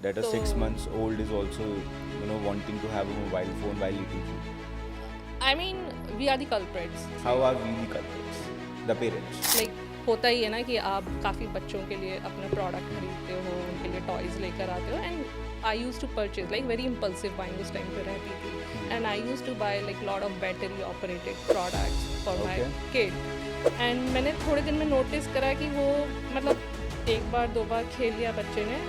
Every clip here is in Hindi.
that a So 6 months old is also wanting to have a mobile phone while eating food. I mean, we are the culprits. How are we the culprits? The parents. Like होता ही है ना कि आप काफ़ी बच्चों के लिए अपना प्रोडक्ट खरीदते हो, उनके लिए टॉयज़ लेकर आते हो and I use to purchase like very impulsive buying उस टाइम पे रहती थी and I use to buy like lot of battery operated products for my Okay. Kid and मैंने थोड़े दिन में नोटिस करा कि वो मतलब एक बार दो बार खेल लिया बच्चे ने,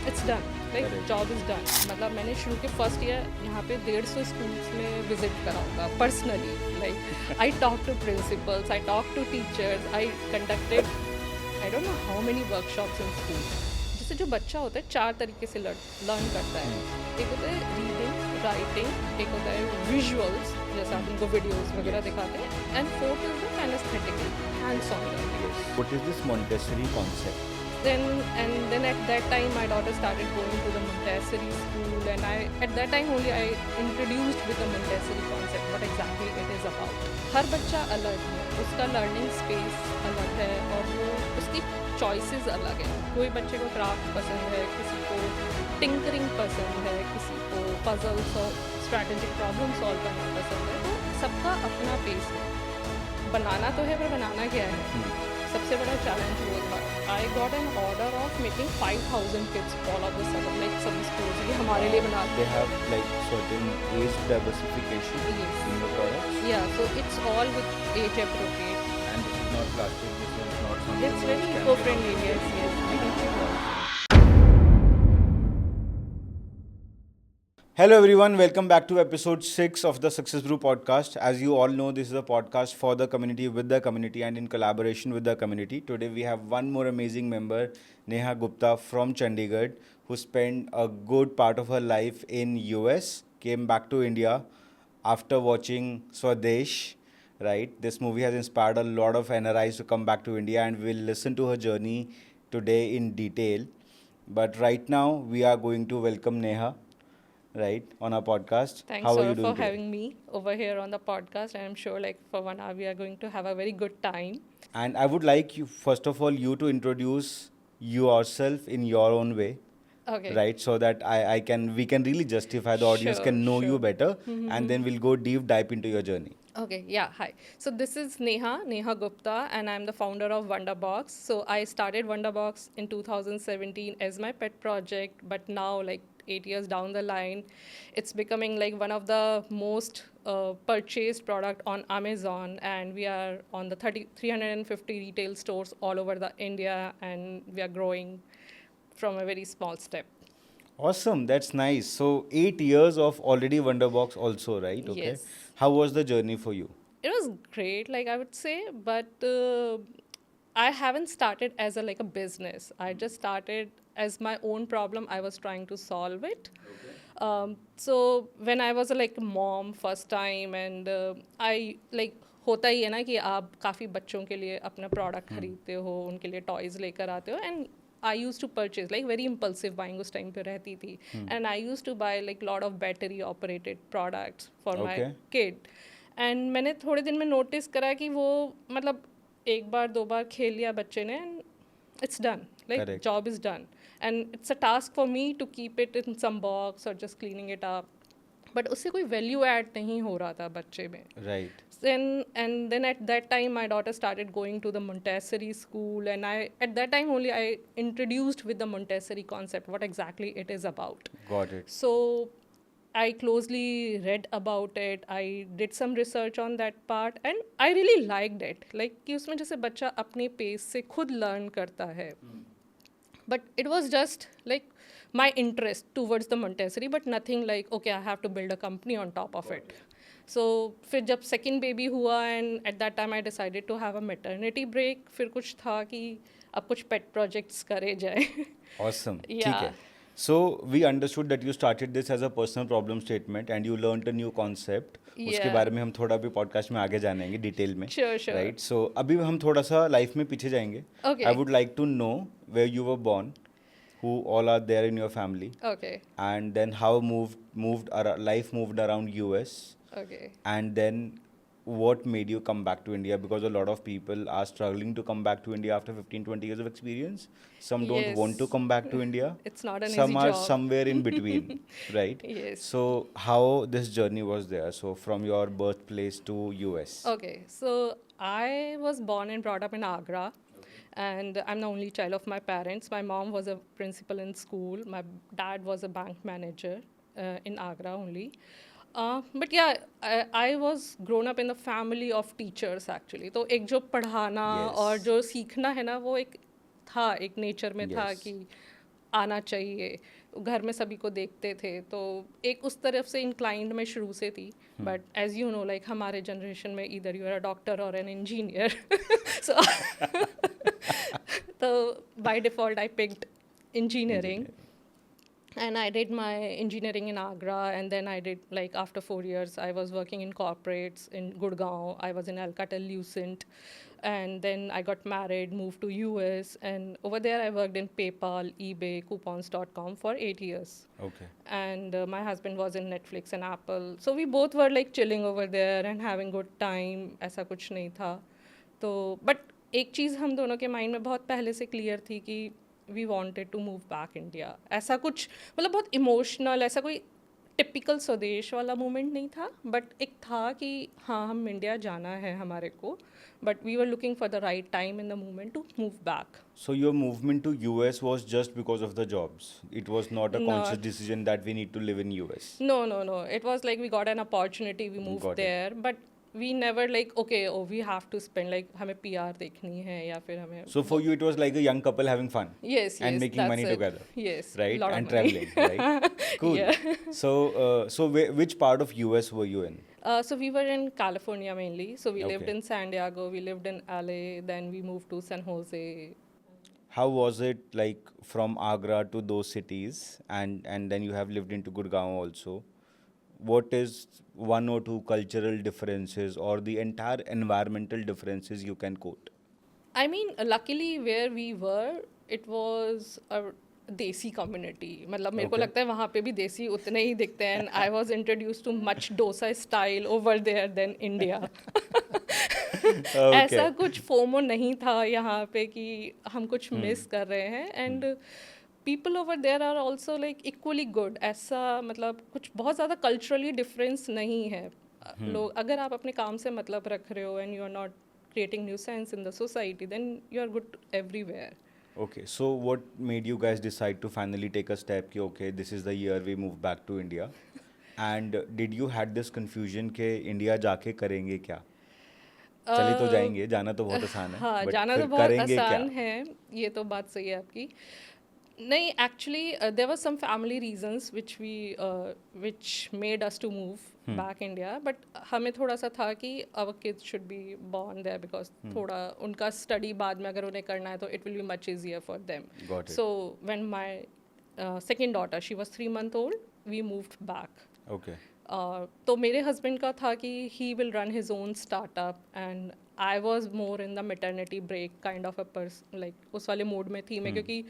it's done, like Correct. Job is done. मतलब मैंने शुरू के फर्स्ट ईयर यहाँ पे 150 स्कूल्स में विजिट करा होगा personally, like I talk to principals, I talk to teachers, I conducted I don't know how many workshops in school. जिससे जो बच्चा होता है 4 तरीके से लर्न करता है। एक होता है रीडिंग, राइटिंग, एक होता है विजुअल्स, जैसे आप उनको वीडियोस वगैरह दिखाते हैं, and fourth is the kinesthetical, hands on learning. What is this Montessori concept? Then at that time my daughter started going to the Montessori school, and at that time only I introduced with the Montessori concept what exactly it is about. हर बच्चा अलग है, उसका लर्निंग स्पेस अलग है और वो उसकी चॉइसेस अलग है। कोई बच्चे को क्राफ्ट पसंद है, किसी को टिंकरिंग पसंद है, किसी को पजल्स और स्ट्रैटेजिक प्रॉब्लम सॉल्व करना पसंद है। तो सबका अपना पेस है। बनाना तो है, पर बनाना क्या है? सबसे बड़ा चैलेंज वो था। I got an order of making 5000 kits all of the sudden, like सभी स्कूल्स ये हमारे लिए बनाते They have like certain age diversification Yes. in the products, Yeah, so it's all with age appropriate. and this is not plastic. This is not something It's which very can be eco-friendly, harmful. yes. We can keep working. Hello, everyone. Welcome back to episode 6 of the Success Brew podcast. As you all know, this is a podcast for the community, with the community, and in collaboration with the community. Today, we have one more amazing member, Neha Gupta from Chandigarh, who spent a good part of her life in US, came back to India after watching Swadesh. Right, this movie has inspired a lot of NRIs to come back to India, and we'll listen to her journey today in detail. But right now, we are going to welcome Neha, right, on our podcast. Thanks, How are sir, you doing for today? having me over here on the podcast. And I'm sure, like, for 1 hour, we are going to have a very good time. And I would like you, first of all, you to introduce yourself in your own way, Okay. right? So that we can really justify, the audience can know you Sure. better, and then we'll go deep dive into your journey. Okay, yeah, hi. So this is Neha Gupta, and I'm the founder of Wonderbox. So I started Wonderbox in 2017 as my pet project, but now, like 8 years down the line, it's becoming like one of the most purchased product on Amazon, and we are on the 350 retail stores all over the India, and we are growing from a very small step. Awesome, that's nice. So 8 years of already Wonderbox also, right? Okay. Yes. How was the journey for you? It was great, like I would say, but I haven't started as a business. I just started as my own problem. I was trying to solve it. So when I was a mom first time, and I like होता ही है ना कि आप काफ़ी बच्चों के लिए अपना प्रोडक्ट खरीदते हो, उनके लिए टॉयज़ लेकर आते हो, and I use to purchase like very impulsive buying उस टाइम पे रहती थी, and I use to buy like lot of battery operated products for my Okay. Kid. And मैंने थोड़े दिन में नोटिस करा कि वो मतलब एक बार दो बार खेल लिया बच्चे ने, and it's done, like Correct. Job is done, and it's a task for me to keep it in some box और just cleaning it up, but उससे कोई वैल्यू ऐड नहीं हो रहा था बच्चे में। Right. Then at that time my daughter started going to the Montessori school, and at that time only I introduced with the Montessori concept what exactly it is about. Got it. So I closely read about it, I did some research on that part, and I really liked it, like कि उसमें जैसे बच्चा अपने पेस से खुद लर्न करता है, but it was just like my interest towards the Montessori, but nothing like okay I have to build a company on top of it. So फिर जब second baby हुआ, and at that time I decided to have a maternity break, फिर कुछ था कि अब कुछ pet projects करे जाए. Awesome. Yeah. ठीक है. So we understood that you started this as a personal problem statement and you learned a new concept. उसके Yeah. बारे में हम थोड़ा भी podcast में आगे जानेंगे डिटेल में. Sure. Right. So अभी हम थोड़ा सा लाइफ में पीछे जाएंगे. Okay. I would like to know where you were born, who all are there in your family, Okay. and then how life moved around US, Okay. and then what made you come back to India? Because a lot of people are struggling to come back to India after 15, 20 years of experience. Some don't want to Yes, come back to India. it's not an Some easy are job. somewhere in between, right? Yes. So how this journey was there? So from your birthplace to US. Okay, so I was born and brought up in Agra, and I'm the only child of my parents. My mom was a principal in school. My dad was a bank manager in Agra only. But yeah, I was grown up in a family of teachers actually. तो एक जो पढ़ाना और Yes. जो सीखना है ना वो एक था एक नेचर में था Yes. कि आना चाहिए घर में सभी को देखते थे तो एक उस तरफ से इंक्लाइंड में शुरू से थी but as you know like हमारे जनरेशन में इधर यू आर अ डॉक्टर और एन इंजीनियर सो तो by default I picked engineering and I did my engineering in Agra, and then I did like after 4 years I was working in corporates in Gurgaon. I was in Alcatel Lucent, and then I got married, moved to US, and over there I worked in PayPal, eBay, coupons.com for 8 years. Okay. And my husband was in Netflix and Apple, so we both were like chilling over there and having good time. ऐसा कुछ नहीं था तो बट एक चीज़ हम दोनों के माइंड में बहुत पहले से क्लियर थी कि we wanted to move back India ऐसा कुछ मतलब बहुत इमोशनल ऐसा कोई टिपिकल स्वदेश वाला मोमेंट नहीं था बट एक था कि हाँ हम इंडिया जाना है हमारे को but we were looking for the right time in the moment to move back So your movement to US was just because of the jobs. It was not a conscious Not. decision that we need to live in US. No. It was like we got an opportunity, we moved Got it. there, but we never like okay, oh we have to spend like हमें PR देखनी है या फिर हमें So for you, it was like a young couple having fun yes and making that's money it. together, Yes, right? lot of And money. traveling, right? Cool. Yeah. So which part of US were you in? So we were in California mainly. So we lived Okay. in San Diego, we lived in LA, then we moved to San Jose. How was it like from Agra to those cities, and then you have lived into Gurgaon also? What is one or two cultural differences or the entire environmental differences you can quote? I mean, luckily where we were, it was a देसी कम्युनिटी मतलब मेरे को Okay. लगता है वहाँ पे भी देसी उतने ही दिखते हैं and I was introduce to much dosa style over there then India ऐसा कुछ फोमो नहीं था यहाँ पे कि हम कुछ मिस कर रहे हैं and people over there are also like equally good ऐसा मतलब कुछ बहुत ज़्यादा कल्चरली डिफरेंस नहीं है लोग अगर आप अपने काम से मतलब रख रहे हो and you are not creating nuisance in the society, then you are good everywhere. Okay, so what made you guys decide to finally take a step कि okay, this is the year we move back to India? And did you had this confusion कि इंडिया जाके करेंगे क्या? चले तो जाएंगे, जाना तो बहुत आसान है, हाँ but जाना फिर तो बहुत करेंगे आसान क्या? है ये तो बात सही है आपकी नहीं actually there were some family reasons which made us to move back India but हमें थोड़ा सा था कि our kids should be born there because थोड़ा उनका स्टडी बाद में अगर उन्हें करना है तो it will be much easier for them Got it. So when my second daughter she was 3 months old we moved back. Okay. तो मेरे हस्बैंड का था कि he will run his own startup and I was more in the maternity break kind of a person like उस वाले मोड में थी मैं क्योंकि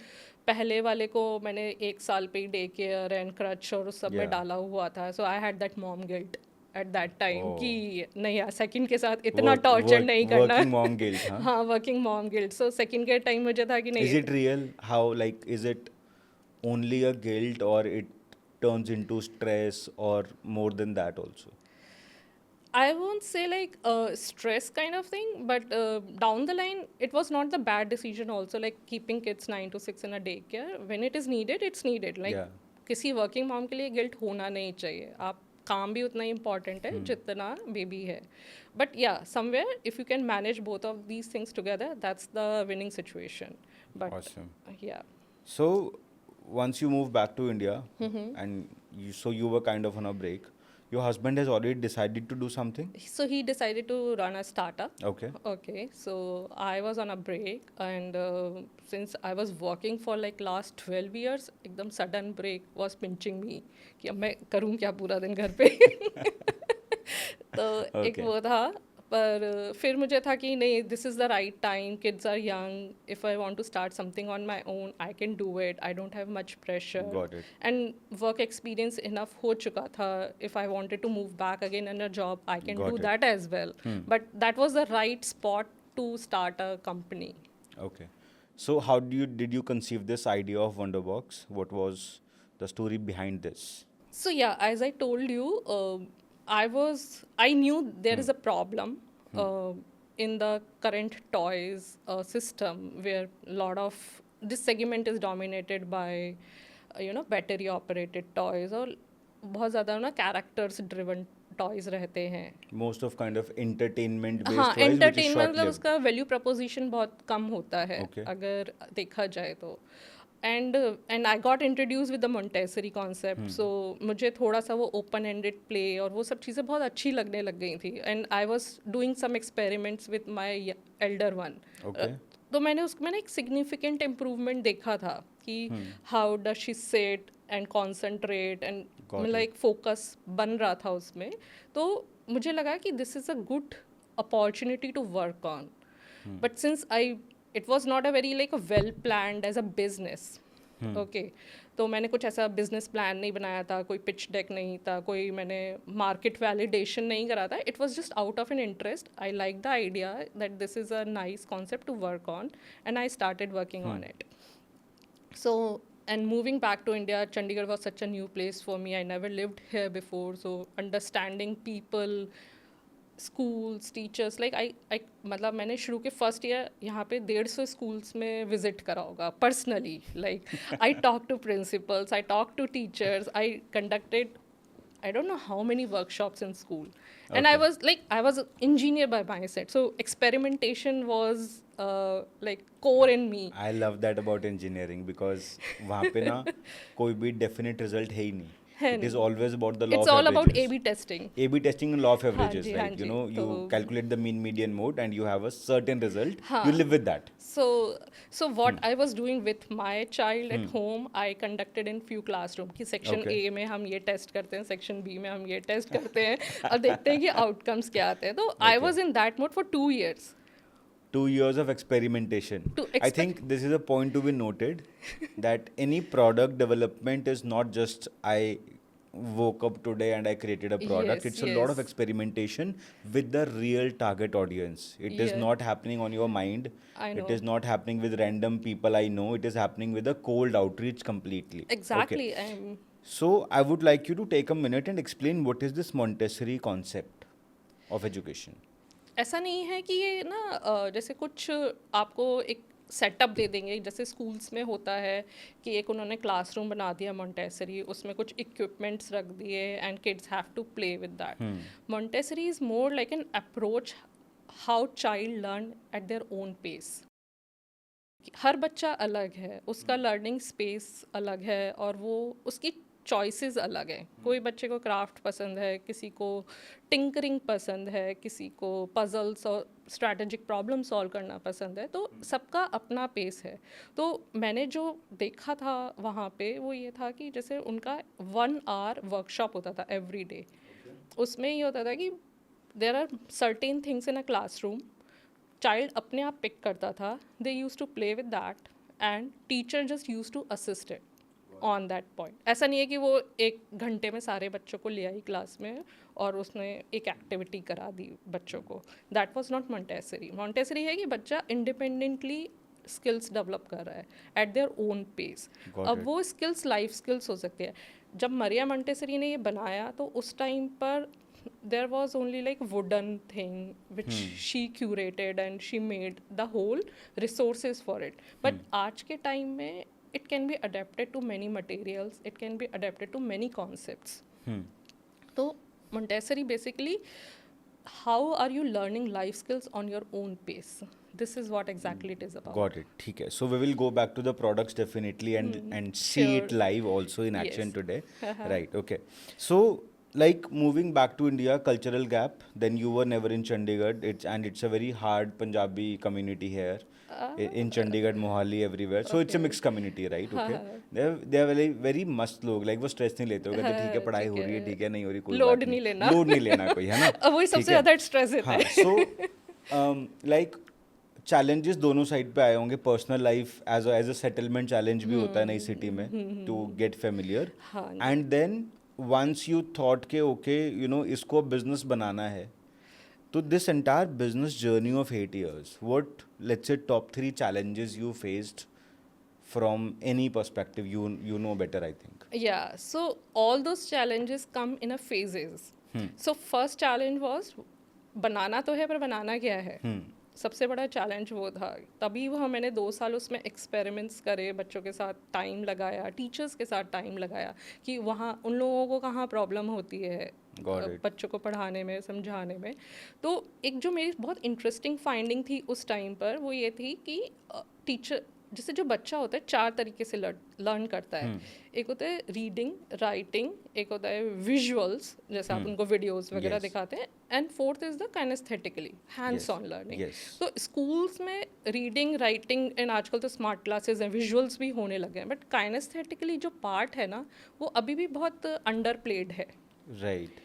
पहले वाले को मैंने 1 साल पे डे केयर एंड क्रच और उस सब में Yeah. डाला हुआ था so I had that mom guilt at that time Oh. कि नहीं यार सेकंड के साथ इतना टॉर्चर नहीं करना Working mom guilt, huh? हाँ working mom guilt so second के टाइम मुझे था कि Is नहीं it real? How, like, is it only a guilt or it turns into stress or more than that also? I won't say like a stress kind of thing, but down the line, it was not the bad decision also, like keeping kids 9 to 6 in a daycare. When it is needed, it's needed. Like, Yeah. किसी working mom के लिए guilt होना नहीं चाहिए. आप काम भी उतना ही important है जितना baby है. But yeah, somewhere, if you can manage both of these things together, that's the winning situation. But Awesome. yeah. So once you move back to India and you were kind of on a break, your husband has already decided to do something? So he decided to run a startup. Okay. Okay, so I was on a break and since I was working for like last 12 years, एकदम sudden break was pinching me कि अब मैं करूँ क्या पूरा दिन घर पे तो एक Okay. वो था पर फिर मुझे था कि नहीं, this is the right time, kids are young, if I want to start something on my own I can do it, I don't have much pressure Got it. And work experience enough हो चुका था. If I wanted to move back again in a job I can do Got it. That as well, but that was the right spot to start a company. Okay. So how did you conceive this idea of Wonderbox? What was the story behind this? So yeah, as I told you, I knew there is a problem in the current toys system where a lot of this segment is dominated by battery operated toys, और बहुत ज़्यादा ना characters driven toys रहते हैं. Most of kind of entertainment based हाँ, toys which is entertainment short मतलब lived. उसका वैल्यू प्रपोजिशन बहुत कम होता है Okay. अगर देखा जाए तो. And I got introduce with the Montessori concept, so मुझे थोड़ा सा वो ओपन एंडेड प्ले और वो सब चीज़ें बहुत अच्छी लगने लग गई थी. And I was doing some experiments with my elder one. Okay. तो मैंने एक सिग्निफिकेंट इम्प्रूवमेंट देखा था कि how does she set and concentrate and Got मतलब it. एक फोकस बन रहा था उसमें. तो मुझे लगा कि this is a good opportunity to work on. But since it was not a very like a well planned as a business. Okay, तो मैंने कुछ ऐसा बिजनेस प्लान नहीं बनाया था, कोई पिच डेक नहीं था, कोई मैंने मार्केट वैलिडेशन नहीं करा था. It was just out of an interest. I like the idea that this is a nice concept to work on and I started working on it. So, and moving back to India, Chandigarh was such a new place for me. I never lived here before, so understanding people, schools, teachers, like I मतलब मैंने शुरू के फर्स्ट ईयर यहाँ पे 150 स्कूल्स में विजिट करा होगा personally. Like I talk to principals, I talk to teachers, I conducted I don't know how many workshops in school. And Okay. I was an engineer by mindset, so experimentation was like core in me. I love that about engineering because वहाँ पे ना कोई भी definite result है ही नहीं. है It is नहीं. always about the law It's of all about averages. A/B testing. A/B testing and law of averages, जी, right? हाँ You जी. know, you तो- calculate the mean median mode and you have a certain result. हाँ. You live with that. So what I was doing with my child at home, I conducted in few classroom कि सेक्शन Okay. A में हम ये टेस्ट करते हैं, सेक्शन B में हम ये टेस्ट करते हैं और देखते हैं कि आउटकम्स क्या आते हैं. तो I Okay. was in that mode for 2 years. 2 years of experimentation. To I think this is a point to be noted that any product development is not just I woke up today and I created a product. Yes, It's a lot of yes. experimentation with the real target audience. It is Yeah. not happening on your mind. I know. It is not happening with random people I know. It is happening with a cold outreach completely. Exactly. Okay. So I would like you to take a minute and explain what is this Montessori concept of education. ऐसा नहीं है कि ये ना जैसे कुछ आपको एक सेटअप दे देंगे जैसे स्कूल्स में होता है कि एक उन्होंने क्लासरूम बना दिया मोंटेसरी, उसमें कुछ इक्विपमेंट्स रख दिए and kids have to play with that. Montessori is more like an approach how child learn at their own pace. हर बच्चा अलग है, उसका लर्निंग स्पेस अलग है और वो उसकी चॉइसेस अलग हैं. कोई बच्चे को क्राफ्ट पसंद है, किसी को टिंकरिंग पसंद है, किसी को पजल्स और स्ट्रैटेजिक प्रॉब्लम सॉल्व करना पसंद है. तो सबका अपना पेस है. तो मैंने जो देखा था वहाँ पे वो ये था कि जैसे उनका 1 आवर वर्कशॉप होता था एवरी डे. उसमें ये होता था कि there are certain things in a classroom, child अपने आप पिक करता था, they use to play with that and teacher just use to assist it on that point. ऐसा नहीं है कि वो 1 घंटे में सारे बच्चों को ले आई क्लास में और उसने एक एक्टिविटी करा दी बच्चों को. That was not Montessori. Montessori है कि बच्चा इंडिपेंडेंटली स्किल्स डेवलप कर रहा है at their own pace. Got अब it. वो स्किल्स लाइफ स्किल्स हो सकती है. जब मरिया मोंटेसरी ने ये बनाया तो उस टाइम पर there was only like wooden thing which she curated and she made the whole resources for it. But आज के टाइम में it can be adapted to many materials, it can be adapted to many concepts. So Montessori basically, how are you learning life skills on your own pace? This is what exactly it is about. Got it. ठीक है. So we will go back to the products definitely and see Sure. it live also in action Yes. today. Right. Okay. So like moving back to India, cultural gap. Then you were never in Chandigarh. It's a very hard Punjabi community here. in Chandigarh, Mohali, everywhere. So it's a mixed community, right? Okay. They are very very मस्त लोग, like वो stress नहीं लेते, वो कहते ठीक है पढ़ाई हो रही है, ठीक है नहीं हो रही कोई Load बात नहीं लेना। load नहीं लेना कोई, है ना? वही सबसे ज़्यादा स्ट्रेस देता हाँ, है। so like challenges दोनों साइड पे आए होंगे, personal life as a settlement challenge भी होता है नई सिटी में to get familiar, and then once you thought के ओके यू नो इसको बिजनेस बनाना है, तो this entire business journey of 8 years, what let's say top 3 challenges you faced from any perspective, you know better I think. Yeah, so all those challenges come in a phases. So first challenge was बनाना तो है पर बनाना क्या है, सबसे बड़ा चैलेंज वो था। तभी वो मैंने 2 साल उसमें एक्सपेरिमेंट्स करे, बच्चों के साथ टाइम लगाया, टीचर्स के साथ टाइम लगाया कि वहाँ उन लोगों को कहाँ प्रॉब्लम होती है बच्चों को पढ़ाने में, समझाने में। तो एक जो मेरी बहुत इंटरेस्टिंग फाइंडिंग थी उस टाइम पर वो ये थी कि टीचर जैसे जो बच्चा होता है 4 तरीके से लर्न करता है। एक होता है रीडिंग, राइटिंग, एक होता है विजुअल्स जैसे आप उनको वीडियोस वगैरह दिखाते हैं, and fourth is the kinesthetically hands on learning. तो स्कूल्स में रीडिंग, राइटिंग एंड आजकल तो स्मार्ट क्लासेस हैं, विजुअल्स भी होने लगे हैं, बट काइनेस्थेटिकली जो पार्ट है ना वो अभी भी बहुत अंडर प्लेड है। राइट।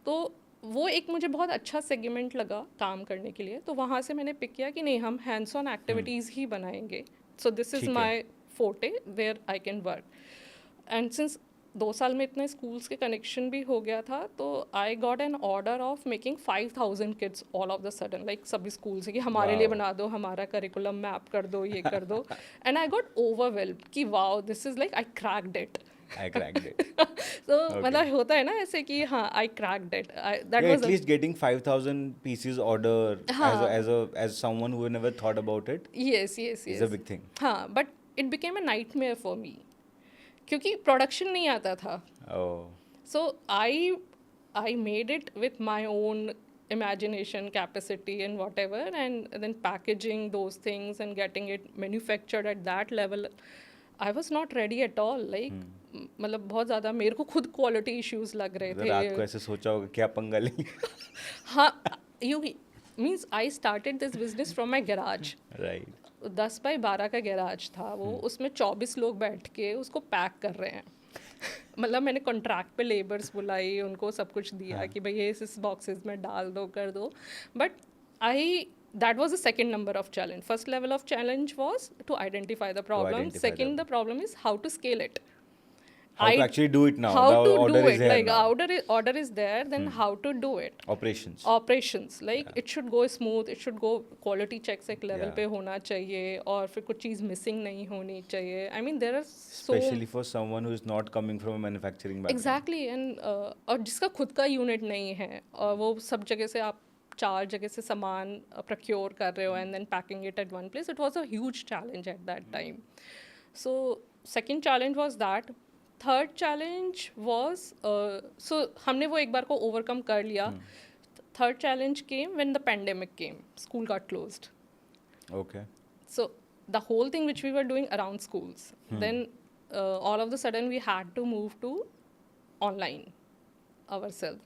तो वो एक मुझे बहुत अच्छा सेगमेंट लगा काम करने के लिए, तो वहाँ से मैंने पिक किया कि नहीं हम हैंड्स ऑन एक्टिविटीज़ ही बनाएंगे। सो this is my forte where I can work, and since 2 साल में इतने स्कूल्स के कनेक्शन भी हो गया था, तो आई got an order of making 5000 kids all of the sudden, like सभी स्कूल से कि हमारे लिए बना दो, हमारा करिकुलम मैप कर दो, ये कर दो। एंड आई गॉट ओवरवेल्म्ड कि wow this is like I cracked it. I cracked it. So मतलब होता है ना ऐसे कि हाँ I cracked it. That was at least getting 5,000 pieces order as someone who never thought about it. Yes. Is a big thing. हाँ, but it became a nightmare for me क्योंकि प्रोडक्शन नहीं आता था. Oh. So I made it with my own imagination, capacity and whatever, and then packaging those things and getting it manufactured at that level. I was not ready at all. Like मतलब बहुत ज़्यादा मेरे को खुद क्वालिटी इश्यूज लग रहे थे. रात को ऐसे सोचा होगा क्या पंगा लेंगे. हाँ, you means I started this business from my garage. Right. 10 by 12 का गैराज था वो, उसमें 24 लोग बैठ के उसको पैक कर रहे हैं. मतलब मैंने कॉन्ट्रैक्ट पे लेबर्स बुलाई, उनको सब कुछ दिया कि भाई ये इस बॉक्सेस में डाल दो, कर दो. But that was the second number of challenge. First level of challenge was to identify the problem. Second, the problem is how to scale it. How to actually do it now. How the to order do is it. here Like now. order is there, then how to do it. Operations. Like it should go smooth. It should go quality checks एक level पे होना चाहिए, और फिर कुछ चीज़ missing नहीं होनी चाहिए. I mean there are so. Especially for someone who is not coming from a manufacturing background. Exactly, and और जिसका खुद का यूनिट नहीं है और वो सब जगह से आप 4 जगह से सामान प्रोक्योर कर रहे हो and then packing it at one place. It was a huge challenge at that time. So second challenge was that. Third challenge was so हमने वो एक बार को ओवरकम कर लिया. Third challenge came when the pandemic came. School got closed. Okay. So the whole thing which we were doing around schools, then all of the sudden we had to move to online ourself.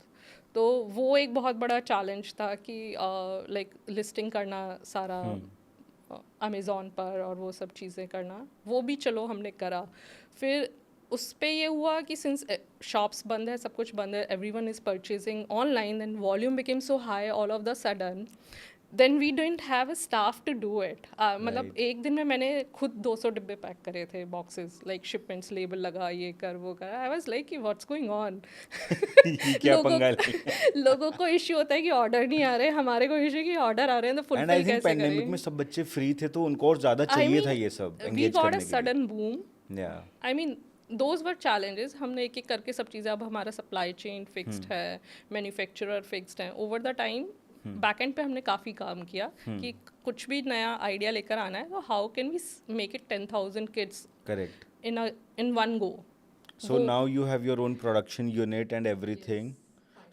तो वो एक बहुत बड़ा चैलेंज था कि लाइक लिस्टिंग करना सारा अमेज़ॉन पर और वो सब चीज़ें करना. वो भी चलो हमने करा. फिर उस पे ये हुआ कि सिंस शॉप्स बंद है, सब कुछ बंद है, everyone is purchasing online, then volume became so high all of the sudden. Then we didn't have a staff to do it. मतलब एक दिन में मैंने खुद 200 डिब्बे पैक करे थे, बॉक्सेस, लाइक शिपमेंट्स लेबल लगा, ये कर वो कर. आई वाज लाइक कि व्हाट्स गोइंग ऑन. लोगों को इश्यू होता है कि ऑर्डर नहीं आ रहे, हमारे को इश्यू कि ऑर्डर आ रहे हैं तो फुलफिल कैसे करें. पैंडेमिक में सब बच्चे फ्री थे तो उनको और ज़्यादा चाहिए था ये सब we got a sudden boom. I mean those were challenges. हमने एक एक करके सब चीज़ें, अब हमारा सप्लाई चेन फिक्स्ड है, मैन्युफैक्चरर फिक्स्ड है. Over the time back end पे हमने काफ़ी काम किया कि कुछ भी नया आइडिया लेकर आना है तो how can we make it 10,000 kids correct in one go. So now you have your own production unit and everything.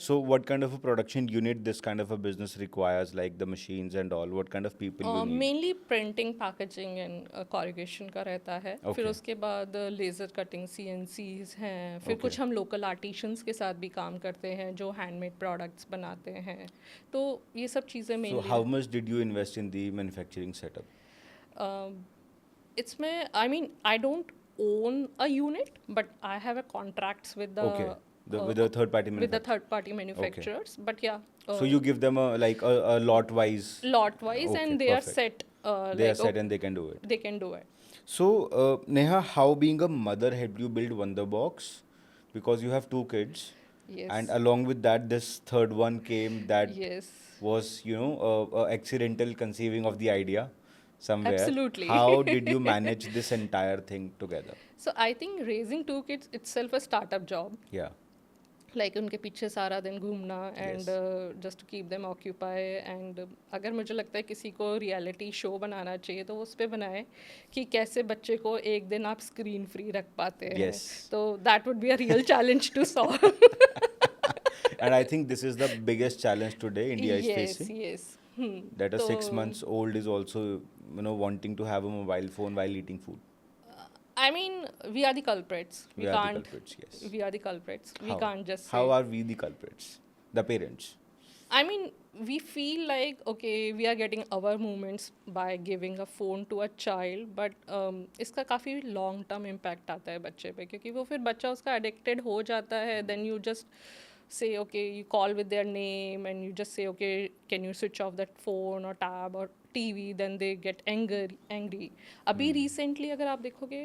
So what kind of a production unit this kind of a business requires, like the machines and all? What kind of people you need? Mainly printing, packaging and corrugation का रहता है. फिर उसके बाद लेज़र कटिंग, CNCs हैं. फिर कुछ हम लोकल आर्टिशंस के साथ भी काम करते हैं जो हैंडमेड प्रोडक्ट्स बनाते हैं. तो ये सब चीज़ें mainly. So how much did you invest in the manufacturing setup? It's my, I mean, I don't own a unit, but I have a contracts with the Okay. With the third party with the manufacturer. third party manufacturers. But yeah, So you give them a lot wise. lot wise, Okay, and they are perfect. set. They are Like, set and they can do it. they can do it. So, Neha, how being a mother helped you build Wonderbox? Because you have two kids, Yes. and along with that, this third one came that Yes. was, accidental conceiving of the idea somewhere. Absolutely. How did you manage this entire thing together? So I think raising two kids itself a startup job. Yeah. Like उनके पीछे सारा दिन घूमना and Yes. Just to keep them occupy and अगर मुझे लगता है किसी को रियलिटी शो बनाना चाहिए तो वो उस पर बनाए कि कैसे बच्चे को एक दिन आप स्क्रीन फ्री रख पाते हैं. Yes. तो that would be a real challenge to solve. And I think this is the biggest challenge today India is yes, facing. yes. That a तो 6 months old is also, wanting to have a mobile phone while eating food. I mean, we are the culprits. We are the culprits, yes. We are the culprits. We How? can't just say. How are we the culprits? The parents. I mean, we feel like, okay, we are getting our moments by giving a phone to a child, but इसका काफ़ी long term impact आता है बच्चे पे, क्योंकि वो फिर बच्चा उसका addicted हो जाता है. Then you just say, okay, you call with their name and you just say, okay, can you switch off that phone or tab or TV, then they get angry. अभी recently अगर आप देखोगे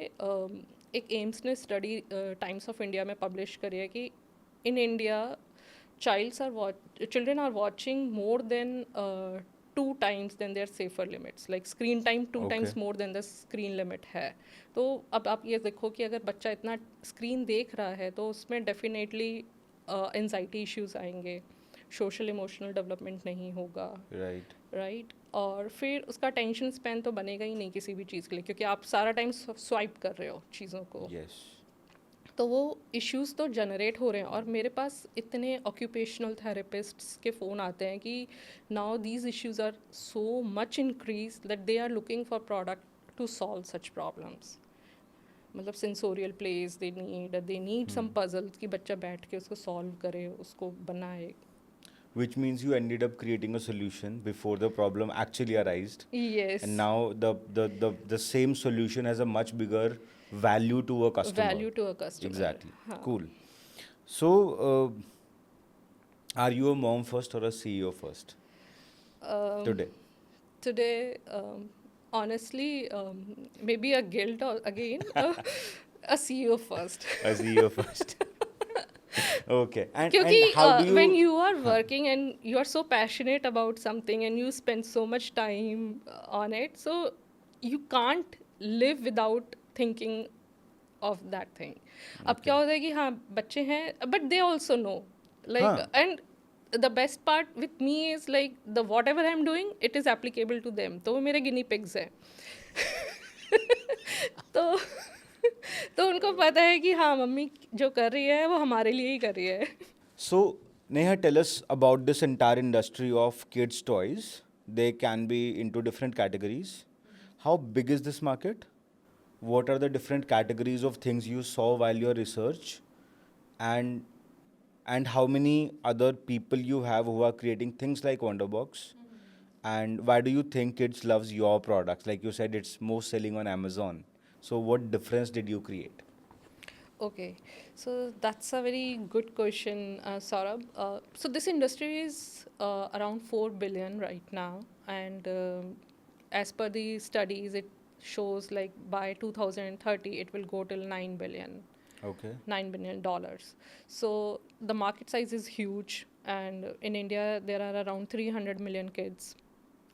एक एम्स ने स्टडी टाइम्स ऑफ इंडिया में पब्लिश करी है कि in India children are watching more than 2 times than their safer limits, like screen time 2 times Okay. more than the screen limit है. तो अब आप ये देखो कि अगर बच्चा इतना स्क्रीन देख रहा है तो उसमें डेफिनेटली एंजाइटी इश्यूज आएंगे, सोशल इमोशनल डेवलपमेंट नहीं होगा. Right. राइट. और फिर उसका टेंशन स्पैन तो बनेगा ही नहीं किसी भी चीज़ के लिए, क्योंकि आप सारा टाइम स्वाइप कर रहे हो चीज़ों को. Yes. तो वो इश्यूज तो जनरेट हो रहे हैं. और मेरे पास इतने ऑक्यूपेशनल थेरेपिस्ट्स के फ़ोन आते हैं कि now these issues are so much increase that they are looking for product to solve such problems. मतलब sensorial place they need some puzzle कि बच्चा बैठ के उसको सॉल्व करे, उसको बनाए. Which means you ended up creating a solution before the problem actually arisen. Yes. And now the same solution has a much bigger value to a customer. Value to a customer. Exactly. हाँ. Cool. So, are you a mom first or a CEO first today? Today, honestly, maybe a guilt or again a CEO first. A CEO first. Okay. क्योंकि and how do you? when you are working and you are so passionate about something and you spend so much time on it, so you can't live without thinking of that thing. अब क्या होता है कि हाँ बच्चे हैं, but they also know, like, हाँ. and the best part with me is like the whatever I'm doing, it is applicable to them. तो वो मेरे guinea pigs हैं. तो उनको पता है कि हाँ मम्मी जो कर रही है वो हमारे लिए ही कर रही है. So, Neha, tell us about this entire industry of kids' toys. They can be into different categories. How big is this market? What are the different categories of things you saw while your research? And how many other people you have who are creating things like Wonderbox? And why do you think kids loves your products? Like you said, it's most selling on Amazon. So what difference did you create? Okay, so that's a very good question, Saurabh. So this industry is around 4 billion right now, and as per the studies, it shows like by 2030 it will go till 9 billion. Okay. $9 billion. So the market size is huge, and in India there are around 300 million kids,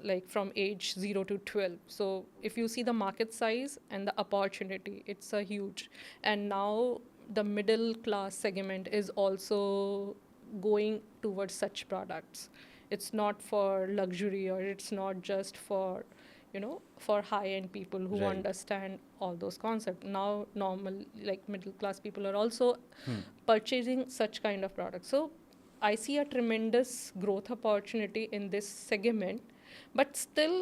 like from age 0 to 12. So if you see the market size and the opportunity, it's a huge. And now the middle class segment is also going towards such products. It's not for luxury, or it's not just for for high-end people who Right. understand all those concepts. Now normal, like middle class people are also purchasing such kind of products. So I see a tremendous growth opportunity in this segment, but still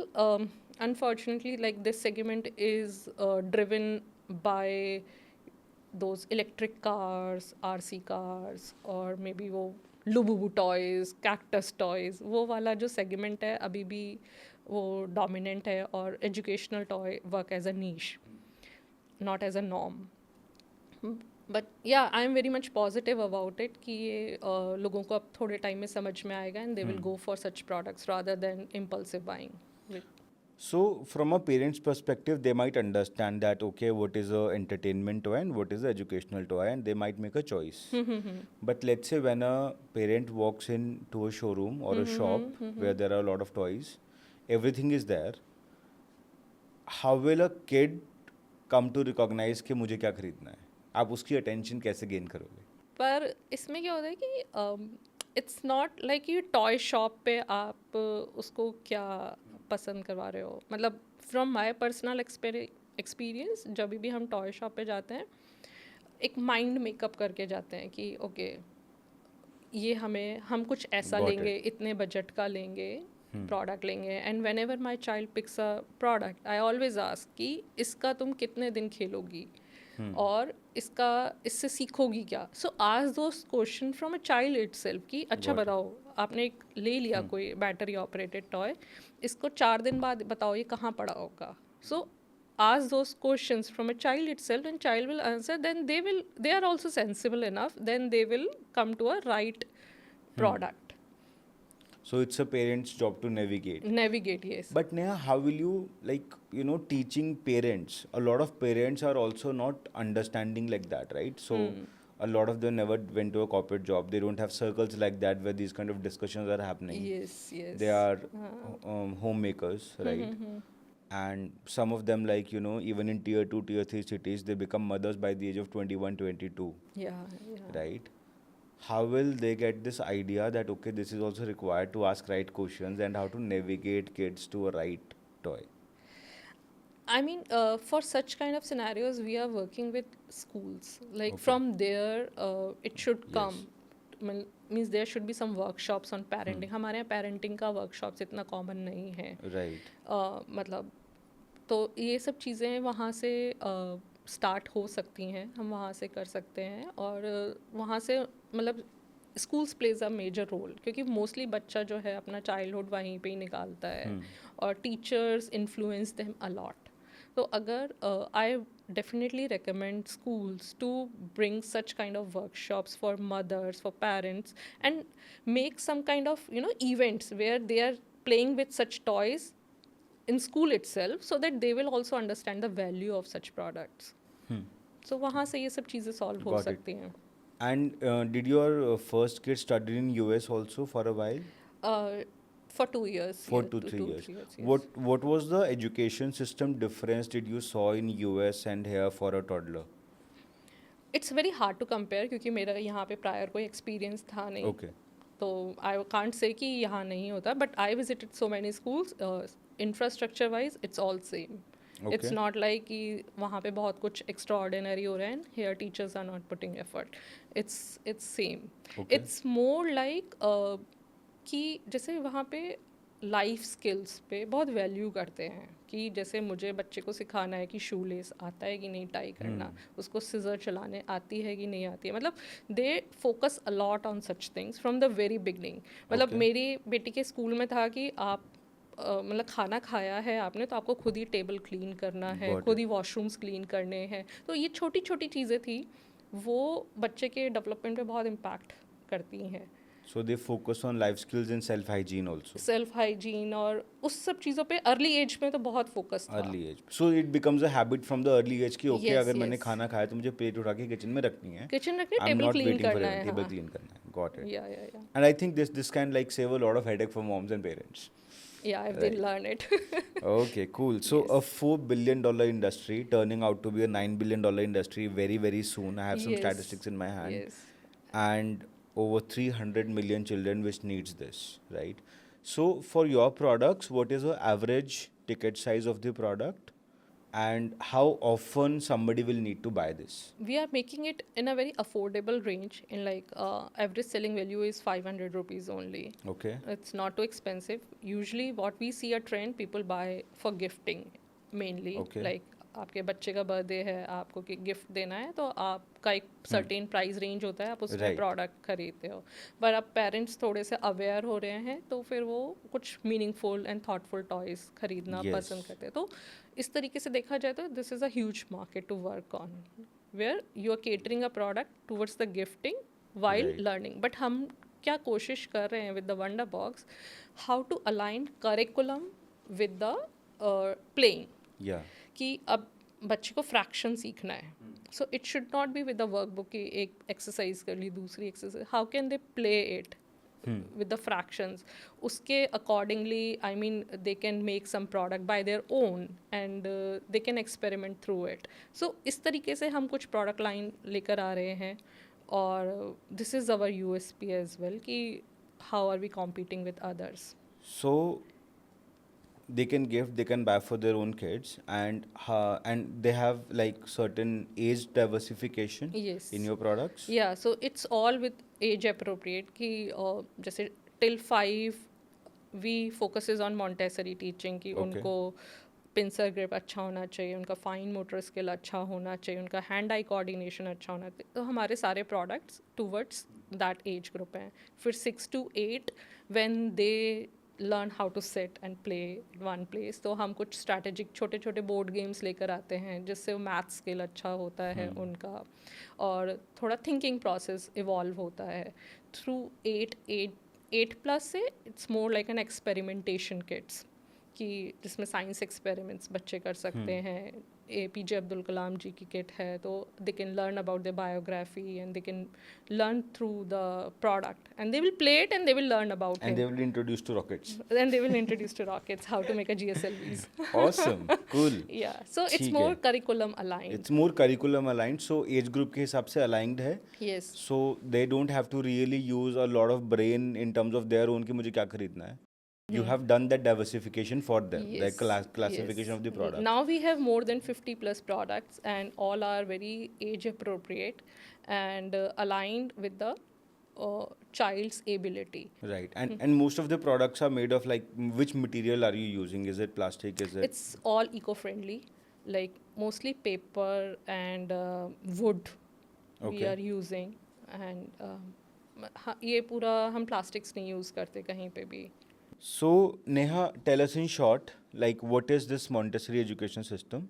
unfortunately, like, this segment is driven by those electric cars, RC cars, or maybe वो लुबुबु टॉयज, कैक्टस टॉयज, वो वाला जो सेगमेंट है अभी भी वो dominant है और educational toy work as a niche, not as a norm. But yeah, I am very much positive about it कि ये लोगों को अब थोड़े टाइम में समझ में आएगा and they will go for such products rather than impulsive buying. So, from a parent's perspective, they might understand that okay, what is a entertainment toy and what is a educational toy, and they might make a choice. But let's say when a parent walks into a showroom or a shop where there are a lot of toys, everything is there. How will a kid come to recognize कि मुझे क्या खरीदना है? आप उसकी attention कैसे gain करोगे? पर इसमें क्या होता है कि इट्स नॉट लाइक ये टॉय शॉप पे आप उसको क्या पसंद करवा रहे हो. मतलब फ्रॉम माय पर्सनल एक्सपीरियंस जब भी हम टॉय शॉप पे जाते हैं एक माइंड मेकअप करके जाते हैं कि ओके ये हम कुछ ऐसा Got लेंगे, इतने बजट का लेंगे, प्रोडक्ट लेंगे. And whenever my child picks a product I always ask कि इसका तुम कितने दिन खेलोगी और इससे सीखोगी क्या. सो ask those question from a child itself कि अच्छा बताओ आपने एक ले लिया कोई बैटरी ऑपरेटेड टॉय, इसको 4 दिन बाद बताओ ये कहाँ पड़ा होगा. सो ask those questions from a child itself and child will answer, then they are also sensible enough, then they will come to a right product. So it's a parent's job to navigate. Yes. But Neha, how will you teaching parents? A lot of parents are also not understanding like that, right? So a lot of them never went to a corporate job. They don't have circles like that where these kind of discussions are happening. Yes. They are homemakers, right? And some of them even in tier 2, tier 3 cities, they become mothers by the age of 21, 22. Yeah. Right? How will they get this idea that okay, this is also required to ask right questions and how to navigate kids to a right toy? I mean, for such kind of scenarios, we are working with schools. Like from there, it should come. Means there should be some workshops on parenting. हमारे यहाँ parenting का workshops इतना common नहीं है. Right. मतलब तो ये सब चीज़ें वहाँ से स्टार्ट हो सकती हैं, हम वहाँ से कर सकते हैं और वहाँ से मतलब schools plays a major role क्योंकि मोस्टली बच्चा जो है अपना चाइल्डहुड वहीं पे ही निकालता है और teachers influence them a lot. तो अगर आई definitely recommend schools to bring such kind of workshops for mothers, for parents, and make some kind of events where they are playing with such toys in school itself so that they will also understand the value of such products. So वहाँ से ये सब चीज़ें solve हो सकती हैं. And did your first kid study in US also for a while? For 2 years. For 2-3 years. Yes. What was the education system difference did you saw in US and here for a toddler? It's very hard to compare क्योंकि मेरा यहाँ पे prior कोई experience था नहीं. Okay. तो I can't say कि यहाँ नहीं होता, but I visited so many schools. Infrastructure wise, it's all same. Okay. It's not like कि वहाँ पे बहुत कुछ extraordinary हो रहा है. Here teachers are not putting effort. It's same. Okay. It's more like कि जैसे वहाँ पे लाइफ स्किल्स पे बहुत वैल्यू करते हैं कि जैसे मुझे बच्चे को सिखाना है कि शू लेस आता है कि नहीं टाई करना, उसको सिजर चलाने आती है कि नहीं आती है. मतलब they focus a lot on such things from the very beginning. मतलब मेरी बेटी के स्कूल में था कि आप मतलब खाना खाया है आपने तो आपको खुद ही टेबल क्लीन करना है, खुद ही वॉशरूम्स क्लीन करने हैं. तो ये छोटी छोटी चीज़ें थी वो बच्चे के डेवलपमेंट पे बहुत इम्पैक्ट करती हैं. So they focus on life skills and self hygiene also. Self hygiene और उस सब चीज़ों पे अर्ली एज में तो बहुत फोकस था. Early age. So it becomes a habit from the early age कि okay Yes, अगर मैंने yes. खाना खाया तो मुझे प्लेट उठा के किचन में रखनी है. किचन रखनी, I'm table not clean waiting for करना it. है. Table clean करना है. Got it. Yeah. And I think this can like save a lot of headache for moms and parents. Yeah, if they learn it. Okay, cool. So a $4 billion industry turning out to be a $9 billion industry very, very soon. I have some Yes. statistics in my hand. Yes. And over 300 million children which needs this, right? So for your products, what is the average ticket size of the product and how often somebody will need to buy this? We are making it in a very affordable range. In like average selling value is 500 rupees only. Okay. It's not too expensive. Usually what we see a trend, people buy for gifting mainly. Okay. Like आपके बच्चे का बर्थडे है, आपको गिफ्ट देना है, तो आपका एक सर्टेन प्राइस रेंज होता है, आप उसमें Right. प्रोडक्ट खरीदते हो। पर अब पेरेंट्स थोड़े से अवेयर हो रहे हैं, तो फिर वो कुछ मीनिंगफुल एंड थॉटफुल टॉयज़ खरीदना Yes. पसंद करते हैं। तो इस तरीके से देखा जाए तो this is a huge market to work on, where you are catering a product towards the gifting while Right. Learning. But हम क्या कोशिश कर रहे हैं with the wonder box, how to align curriculum with the playing, Yeah. कि अब बच्चे को फ्रैक्शन सीखना है, so it should not be with the workbook की एक एक्सरसाइज कर ली, दूसरी exercise, how can they play it with the fractions, उसके accordingly, I mean they can make some product by their own and they can experiment through it. So इस तरीके से हम कुछ product line लेकर आ रहे हैं, और this is our USP as well, कि how are we competing with others. So they can gift, they can buy for their own kids, and they have like certain age diversification Yes. in your products. Yeah, so it's all with age appropriate, कि जैसे till 5 we focuses on Montessori teaching, कि Okay. उनको पिंसर ग्रिप अच्छा होना चाहिए, उनका फाइन मोटर स्किल अच्छा होना चाहिए, उनका हैंड आई कोऑर्डिनेशन अच्छा होना चाहिए, तो हमारे सारे products towards that age group हैं। फिर 6 to 8 when they learn how to sit and play one place, तो हम कुछ स्ट्रैटेजिक छोटे छोटे बोर्ड गेम्स लेकर आते हैं, जिससे वो मैथ स्किल अच्छा होता है उनका, और थोड़ा थिंकिंग प्रोसेस इवॉल्व होता है थ्रू 8 प्लस से। It's more like an experimentation kits, कि जिसमें साइंस एक्सपेरिमेंट्स बच्चे कर सकते हैं। APJ अब्दुल कलाम जी की किट है, तो दे can learn about the biography and they can learn through the product, and they will play it and they will learn about And they will introduce to rockets. and they will introduce to rockets how to make a GSLVs. Awesome. Cool. Yeah, so it's ठीक more है. curriculum aligned. It's more curriculum aligned, so age group के हिसाब से aligned है. Yes. So they don't have to really use a lot of brain in terms of their own कि मुझे क्या खरीदना है. You have done that diversification for them, like classification yes. of the product. Now we have more than 50 plus products, and all are very age appropriate and aligned with the child's ability. Right, and most of the products are made of like, which material are you using? Is it plastic? Is it? It's all eco-friendly, like mostly paper and wood we Okay. are using, and ये पूरा हम plastics नहीं use करते कहीं पे भी. So Neha, tell us in short, like what is this Montessori education system,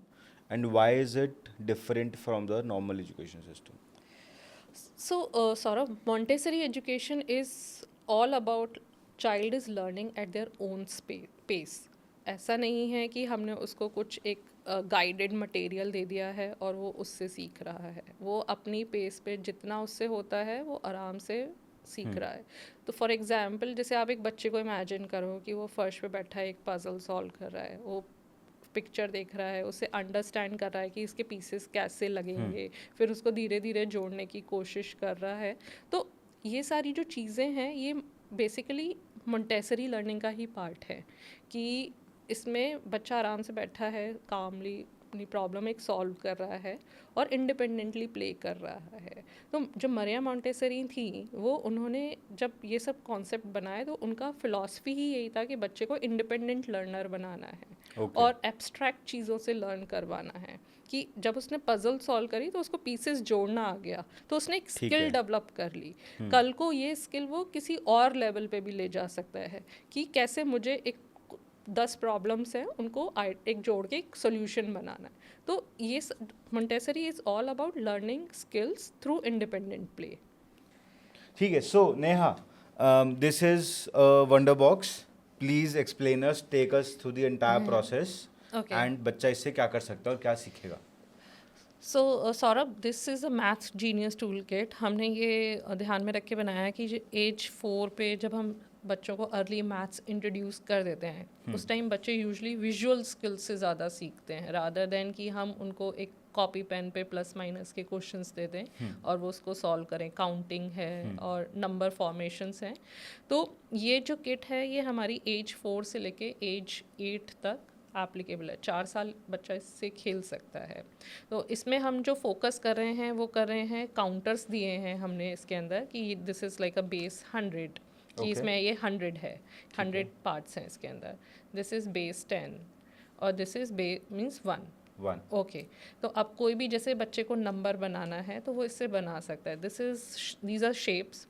and why is it different from the normal education system? So, Saurabh, Montessori education is all about child is learning at their own pace. ऐसा नहीं है कि हमने उसको कुछ एक गाइडेड मटेरियल दे दिया है और वो उससे सीख रहा है। वो अपनी पेस पे जितना उससे होता है वो आराम से सीख रहा है। तो फॉर एग्जांपल, जैसे आप एक बच्चे को इमेजिन करो कि वो फर्श पे बैठा है, एक पजल सॉल्व कर रहा है, वो पिक्चर देख रहा है, उसे अंडरस्टैंड कर रहा है कि इसके पीसेस कैसे लगेंगे, फिर उसको धीरे धीरे जोड़ने की कोशिश कर रहा है। तो ये सारी जो चीज़ें हैं, ये बेसिकली मोंटेसरी लर्निंग का ही पार्ट है, कि इसमें बच्चा आराम से बैठा है, कामली अपनी प्रॉब्लम एक सॉल्व कर रहा है और इंडिपेंडेंटली प्ले कर रहा है। तो जो मरिया मॉन्टेसरी थी, वो उन्होंने जब ये सब कॉन्सेप्ट बनाए, तो उनका फ़िलॉसफी ही यही था कि बच्चे को इंडिपेंडेंट लर्नर बनाना है। Okay. और एब्स्ट्रैक्ट चीज़ों से लर्न करवाना है, कि जब उसने पजल सॉल्व करी तो उसको पीसेस जोड़ना आ गया, तो उसने एक ठीक स्किल है। डेवलप कर ली। कल को ये स्किल वो किसी और लेवल पे भी ले जा सकता है, कि कैसे मुझे एक 10 प्रॉब्लम्स हैं, उनको एक जोड़ के एक सोल्यूशन बनाना है। तो ये Montessori is all about learning skills through independent play. ठीक है. So Neha, this is Wonder Box. Please explain us, take us through the entire process. Okay. And बच्चा इससे क्या कर सकता है और क्या सीखेगा? So Saurabh, this is a math genius tool kit. हमने ये ध्यान में रख के बनाया है कि एज 4 पे जब हम बच्चों को अर्ली मैथ्स इंट्रोड्यूस कर देते हैं, उस टाइम बच्चे यूजुअली विजुअल स्किल्स से ज़्यादा सीखते हैं, रादर देन कि हम उनको एक कॉपी पेन पे प्लस माइनस के क्वेश्चंस दे दें और वो उसको सॉल्व करें। काउंटिंग है और नंबर फॉर्मेशंस हैं। तो ये जो किट है, ये हमारी एज 4 से लेके एज 8 तक एप्लीकेबल है। 4 साल बच्चा इससे खेल सकता है। तो इसमें हम जो फोकस कर रहे हैं, वो कर रहे हैं, काउंटर्स दिए हैं हमने इसके अंदर, कि this is like a base 100, कि इसमें ये 100 है, 100 पार्ट्स हैं इसके अंदर। दिस इज़ बेस 10 और दिस इज़ मीन्स 1। 1. ओके, तो अब कोई भी जैसे बच्चे को नंबर बनाना है तो वो इससे बना सकता है. These are shapes.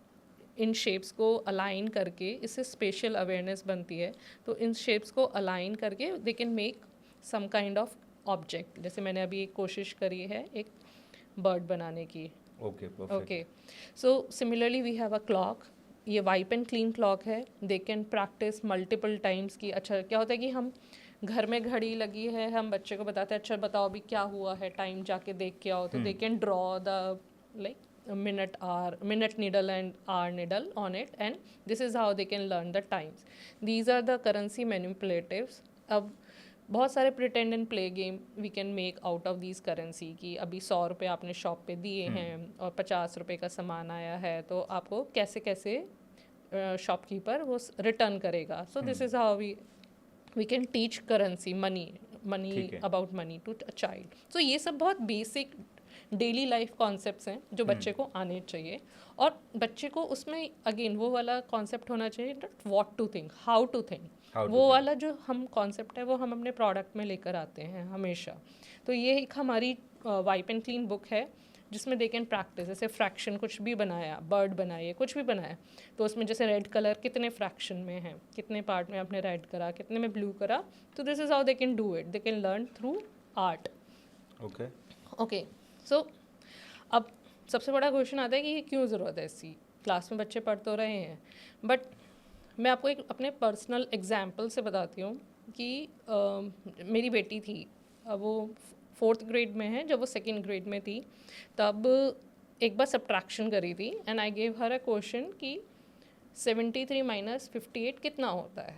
इन शेप्स को अलाइन करके इससे स्पेशल अवेयरनेस बनती है. तो इन शेप्स को अलाइन करके they can make some kind of object. जैसे मैंने अभी एक कोशिश करी है एक बर्ड बनाने की. Okay, perfect. Okay, so similarly we have a clock. ये वाइप एंड क्लीन क्लॉक है. They can practice multiple times की. अच्छा, क्या होता है कि हम घर में घड़ी लगी है, हम बच्चे को बताते हैं अच्छा बताओ अभी क्या हुआ है, टाइम जाके देख के आओ. तो they can draw the like minute needle and hour needle on it, and this is how they can learn the times. These are the currency manipulatives. अब बहुत सारे pretend and play game we can make out of these currency. कि अभी 100 रुपये आपने शॉप पे दिए हैं और 50 रुपये का सामान आया है, तो आपको कैसे कैसे शॉपकीपर वो रिटर्न करेगा. So this is how we can teach currency money about money to a child. So ये सब बहुत बेसिक डेली लाइफ कॉन्सेप्ट्स हैं जो बच्चे को आने चाहिए. और बच्चे को उसमें अगेन वो वाला कॉन्सेप्ट होना चाहिए what to think, how to think. वो वाला जो हम कॉन्सेप्ट है वो हम अपने प्रोडक्ट में लेकर आते हैं हमेशा. तो ये एक हमारी वाइप एंड क्लीन बुक है जिसमें दे कैन प्रैक्टिस. जैसे फ्रैक्शन कुछ भी बनाया, बर्ड बनाइए, कुछ भी बनाया, तो उसमें जैसे रेड कलर कितने फ्रैक्शन में है, कितने पार्ट में आपने रेड करा, कितने में ब्लू करा. तो this is how they can do it. They can learn through art. Okay, so अब सबसे बड़ा क्वेश्चन आता है कि ये क्यों ज़रूरत है इसकी. क्लास में बच्चे पढ़ तो रहे हैं, बट मैं आपको एक अपने पर्सनल एग्जाम्पल से बताती हूँ कि मेरी बेटी थी. अब वो 4th ग्रेड में है. जब वो 2nd ग्रेड में थी तब एक बार सब्ट्रैक्शन करी थी and I gave her a question कि 73 माइनस 58 कितना होता है.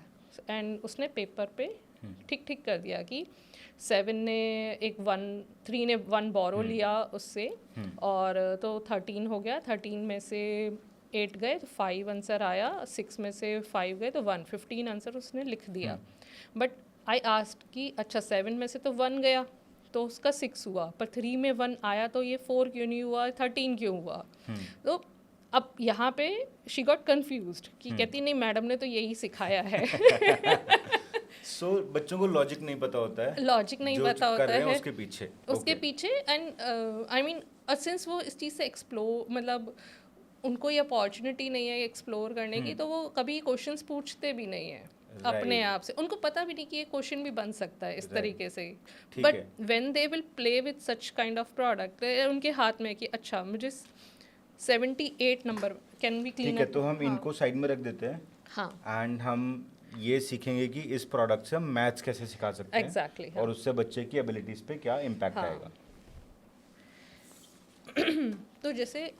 एंड उसने पेपर पे ठीक कर दिया कि 7 ने एक 3 ने 1 बोरो लिया उससे, और तो 13 हो गया. 13 में से 8 गए तो 5 आंसर आया. 6 में से 5 गए तो 1. 15 आंसर उसने लिख दिया. बट आई आस्क्ड कि अच्छा 7 में से तो 1 गया तो उसका 6 हुआ, पर 3 में 1 आया तो ये 4 क्यों नहीं हुआ, 13 क्यों हुआ. तो अब यहाँ पे शी गॉट कन्फ्यूज्ड कि कहती नहीं मैडम ने तो यही सिखाया है. सो बच्चों को लॉजिक नहीं पता होता है, लॉजिक नहीं पता होता है उसके पीछे. एंड आई मीन सिंस वो इस चीज़ से एक्सप्लोर, मतलब उनको ये अपॉर्चुनिटी नहीं है एक्सप्लोर करने की, तो वो कभी क्वेश्चंस पूछते भी नहीं है अपने आप से. उनको पता भी नहीं कि ये क्वेश्चन भी बन सकता है इस तरीके से. But when they will play with such kind of product, उनके हाथ में कि अच्छा मुझे 78 नंबर कैन बी क्लीन. ठीक है, तो हम इनको साइड में रख देते हैं. हाँ, एंड हम ये सीखेंगे कि इस प्रोडक्ट से हम मैथ्स कैसे सिखा सकते हैं. एग्जैक्टली. और उससे बच्चे की एबिलिटीज पे क्या इम्पैक्ट आएगा. तो जैसे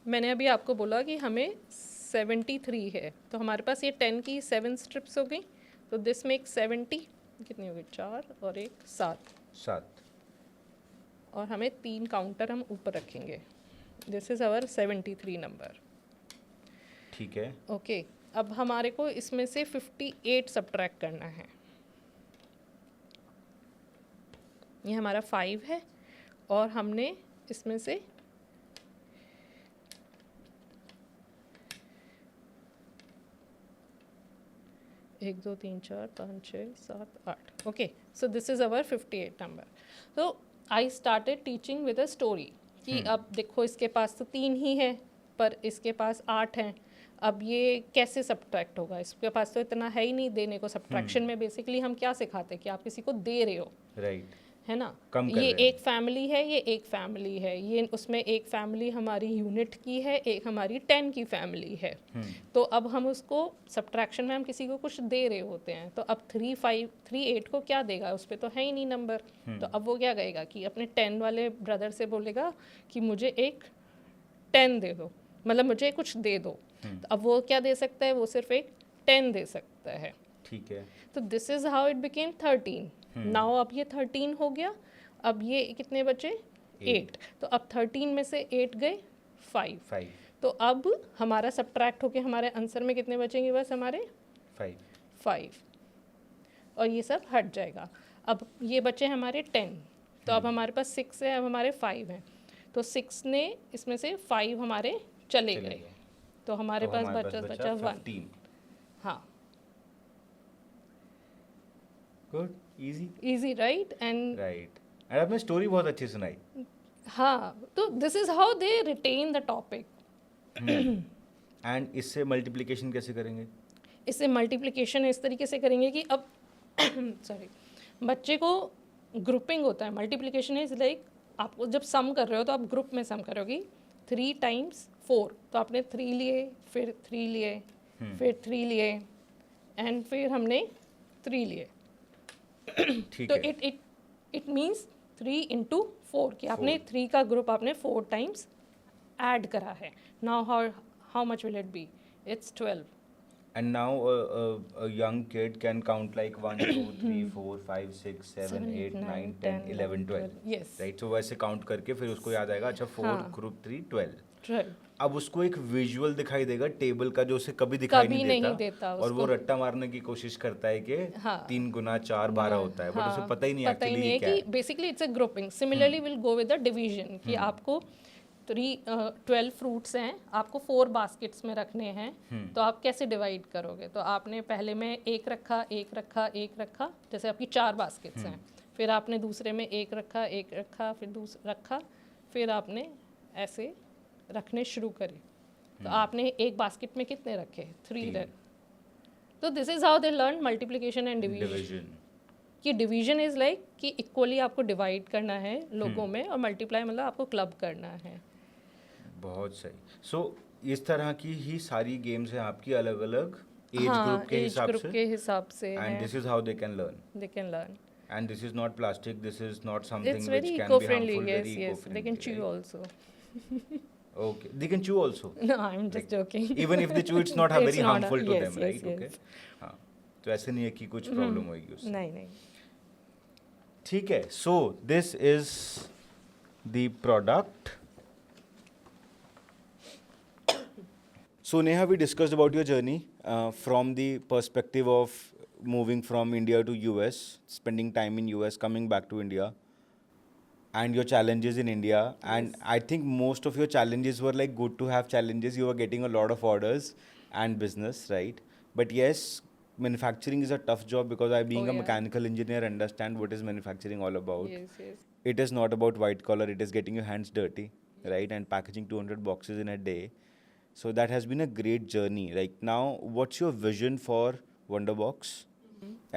मैंने अभी आपको बोला कि हमें 73 है, तो हमारे पास ये 10 की 7 स्ट्रिप्स हो गई. तो दिस मेक 70. कितनी हो गई, 4 और 1 7. और हमें 3 काउंटर हम ऊपर रखेंगे. This is our 73 number. ठीक है. ओके, अब हमारे को इसमें से 58 सब्ट्रैक्ट करना है. ये हमारा 5 है और हमने इसमें से 1 2 3 4 5 6 7 8. Okay, so this is our 58 number. तो I started teaching with a story कि अब देखो इसके पास तो 3 ही है पर इसके पास 8 हैं. अब ये कैसे सब्ट्रैक्ट होगा, इसके पास तो इतना है ही नहीं देने को. सब्ट्रैक्शन में बेसिकली हम क्या सिखाते हैं कि आप किसी को दे रहे हो, राइट, है ना. ये एक फैमिली है, ये एक फैमिली है, ये उसमें एक फैमिली हमारी यूनिट की है, एक हमारी 10 की फैमिली है. तो अब हम उसको सब्ट्रैक्शन में हम किसी को कुछ दे रहे होते हैं, तो अब 3 5 3 8 को क्या देगा, उस पर तो है ही नहीं नंबर. तो अब वो क्या कहेगा कि अपने 10 वाले ब्रदर से बोलेगा कि मुझे एक 10 दे दो, मतलब मुझे कुछ दे दो. तो अब वो क्या दे सकता है, वो सिर्फ एक 10 दे सकता है. ठीक है. तो this is how it became 13. Now अब ये 13 हो गया. अब ये कितने बचे, 8. तो अब 13 में से 8 गए 5. तो अब हमारा सब्ट्रैक्ट होके हमारे आंसर में कितने बचेंगे, बस हमारे 5. और ये सब हट जाएगा. अब ये बचे हमारे 10. तो अब हमारे पास 6 है, अब हमारे 5 हैं. तो 6 ने इसमें से 5 हमारे चले गए. तो हमारे पास बचा 1. हाँ, good, easy, right? And right. And आपने स्टोरी बहुत अच्छी सुनाई. हाँ, तो this is how they retain the topic. And इससे मल्टीप्लिकेशन कैसे करेंगे? इससे मल्टीप्लिकेशन इस तरीके से करेंगे कि अब सॉरी, बच्चे को ग्रुपिंग होता है. मल्टीप्लिकेशन इज लाइक आपको जब सम कर रहे हो तो आप ग्रुप में सम करोगे. 3 times 4, तो आपने 3 लिए, फिर 3 लिए, फिर 3 लिए, एंड फिर हमने 3 लिए. ठीक तो है. इट मीन्स 3 into 4 कि आपने 3 का ग्रुप आपने 4 times ऐड करा है. Now how much will it be? It's 12. And now a young kid can count like 1, 2, 3, 4, 5, 6, 7, 8, 9, 10, 11, 12. Yes. Right? So वैसे काउंट करके फिर उसको याद आएगा, अच्छा 4 हाँ. ग्रुप 3 12. 12. अब उसको एक विजुअल दिखाई देगा टेबल का जो उसे कभी दिखाई कभी नहीं नहीं देता, देता और वो उसको. रट्टा मारने की कोशिश करता है कि हाँ. 3 गुना 4 12 होता है, बट उसे पता ही नहीं पता ही नहीं एक्चुअली है क्या है. कि basically it's a grouping. Similarly will go with the division कि आपको 12 फ्रूट्स हैं, आपको 4 बास्केट्स में रखने हैं. तो आप कैसे डिवाइड करोगे? तो आपने पहले में एक रखा, एक रखा, एक रखा, जैसे आपकी 4 बास्केट्स हैं. फिर आपने दूसरे में एक रखा, एक रखा, फिर दूसरा रखा, फिर आपने ऐसे रखने शुरू करे. तो आपने एक बास्केट में कितने रखे? 3 रखे. तो this is how they learn multiplication and division. Division. कि डिवीजन इज लाइक कि इक्वली आपको डिवाइड करना है लोगों में, और मल्टीप्लाई मतलब आपको क्लब करना है. बहुत सही. सो इस तरह की ही सारी गेम्स हैं आपकी अलग अलग एज हाँ, ग्रुप के एज हिसाब ग्रुप से, के हिसाब से and this is how they can learn. They can learn. And this is not plastic, this is not something It's which very can be eco-friendly. harmful, Yes, very yes. eco-friendly. They can chew right? also. Okay, they can chew also. No, I'm just joking. Even if they chew, it's not It's very not harmful to yes, them, yes, right? yes. Okay. हाँ, तो ऐसे नहीं है कि कुछ प्रॉब्लम होगी उससे. नहीं नहीं. ठीक है. So this is the product. So Neha, we discussed about your journey from the perspective of moving from India to US, spending time in US, coming back to India, and your challenges in India. And I think most of your challenges were like good to have challenges. You were getting a lot of orders and business, right? But yes, manufacturing is a tough job because I, being Oh, a yeah. mechanical engineer, understand what is manufacturing all about. Yes, yes. It is not about white collar, it is getting your hands dirty, right? And packaging 200 boxes in a day. So that has been a great journey. Like now, what's your vision for Wonderbox?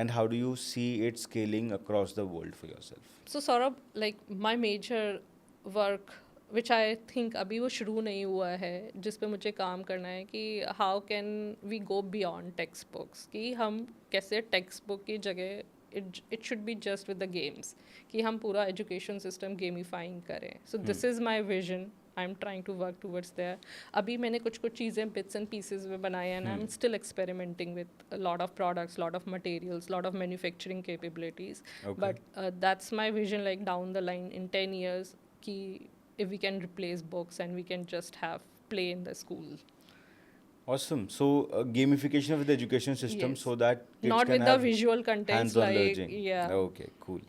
And how do you see it scaling across the world for yourself? So Saurabh, like my major work which I think अभी वो शुरू नहीं हुआ है, जिस पे मुझे काम करना है कि how can we go beyond text books, कि हम कैसे टेक्स्ट बुक की जगह it should be just with the games, कि हम पूरा एजुकेशन सिस्टम गेमिफाइंग करें. So this is my vision. I am trying to work towards there. अभी मैंने कुछ कुछ चीज़ें बिट्स एंड पीसेज में बनाई हैं, and I am still experimenting with lot of products, lot of materials, lot of manufacturing capabilities. Okay. But that's my vision, like down the line in 10 years कि if we can replace books and we can just have play in the school. Awesome. So gamification of the education system, Yes. so that kids Not can with the have visual contents hands-on like learning. yeah. Okay, cool.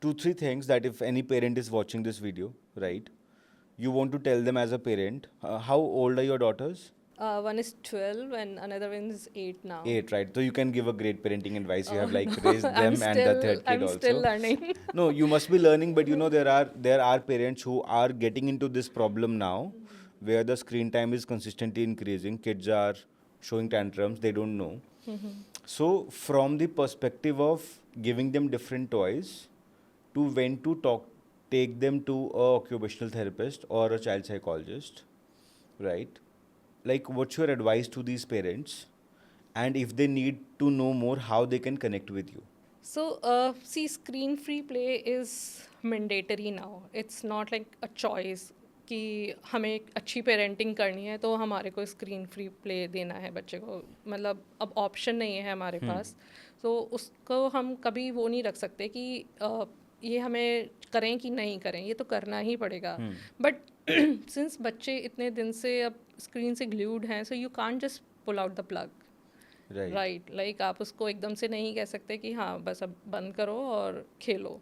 2-3 things that if any parent is watching this video, right, you want to tell them as a parent. How old are your daughters? One is 12 and another one is 8 now. 8, right? So you can give a great parenting advice. You have like raised them and the third kid I'm also. still learning. No, you must be learning, but you know there are parents who are getting into this problem now, where the screen time is consistently increasing. Kids are showing tantrums. They don't know. So from the perspective of giving them different toys, to when to take them to a occupational therapist or a child psychologist, right? Like, what's your advice to these parents? And if they need to know more, how they can connect with you? So, see, screen-free play is mandatory now. It's not like a choice कि हमें एक अच्छी पेरेंटिंग करनी है तो हमारे को स्क्रीन फ्री प्ले देना है बच्चे को. मतलब अब ऑप्शन नहीं है हमारे पास, तो उसको हम कभी वो नहीं रख सकते कि ये हमें करें कि नहीं करें, ये तो करना ही पड़ेगा. बट सिंस बच्चे इतने दिन से अब स्क्रीन से ग्लूड हैं, so you can't just pull out the plug. Right, like आप उसको एकदम से नहीं कह सकते कि हाँ बस अब बंद करो और खेलो.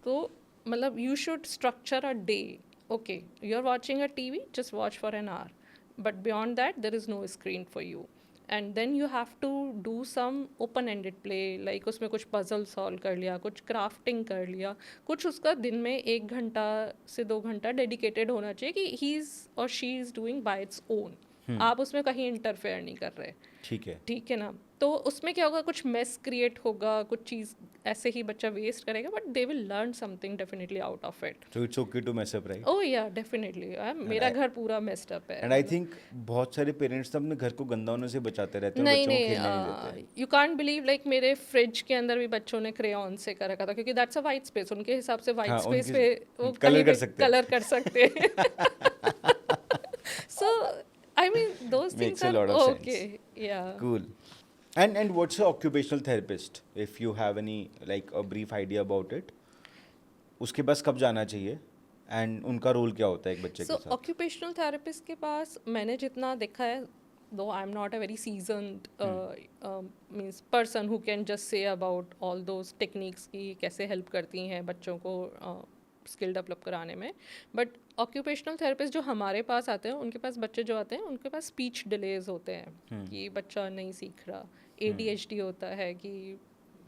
तो मतलब you should structure a day. Okay, you are watching a TV, just watch for an hour, but beyond that there is no screen for you. And then you have to do some open ended play, like उसमें कुछ पजल सॉल्व कर लिया, कुछ क्राफ्टिंग कर लिया, कुछ उसका दिन में 1 घंटा से 2 घंटा डेडिकेटेड होना चाहिए कि ही इज़ और she is doing by its own. आप उसमें कहीं इंटरफेयर नहीं कर रहे. ठीक है ना. तो उसमें क्या होगा, कुछ मेस क्रिएट होगा, कुछ चीज़ ऐसे ही बच्चा वेस्ट करेगा, but they will learn something definitely out of it. So it's okay to mess up, right? ओह या डेफिनेटली. मेरा घर पूरा मेस्ड अप है. एंड आई थिंक बहुत सारे पेरेंट्स तो अपने घर को गंदा होने से बचाते रहते हैं और नहीं बच्चों को नहीं, खेलने नहीं देते. यू कांट बिलीव, लाइक मेरे फ्रिज के अंदर भी बच्चों ने क्रेयॉन से कर रखा था, क्योंकि दैट्स अ वाइट स्पेस. उनके हिसाब से वाइट हाँ, स्पेस उनकी पे वो colour कहीं कर भी सकते हैं. कलर कर सकते हैं. So I mean those Makes things a are lot of sense. Okay. Yeah Cool. And what's an occupational therapist? If you have any like a brief idea about it, उसके पास कब जाना चाहिए एंड उनका रोल क्या होता है एक बच्चे सो के साथ? ऑक्यूपेशनल थेरेपिस्ट के पास मैंने जितना देखा है, दो I am not a very seasoned means person who can just say about all those techniques की कैसे हेल्प करती हैं बच्चों को स्किल डेवलप कराने में. बट ऑक्यूपेशनल थेरेपिस्ट जो हमारे पास आते हैं, उनके पास बच्चे जो आते हैं उनके पास स्पीच डिलेज होते हैं कि बच्चा नहीं सीख रहा, ADHD होता है कि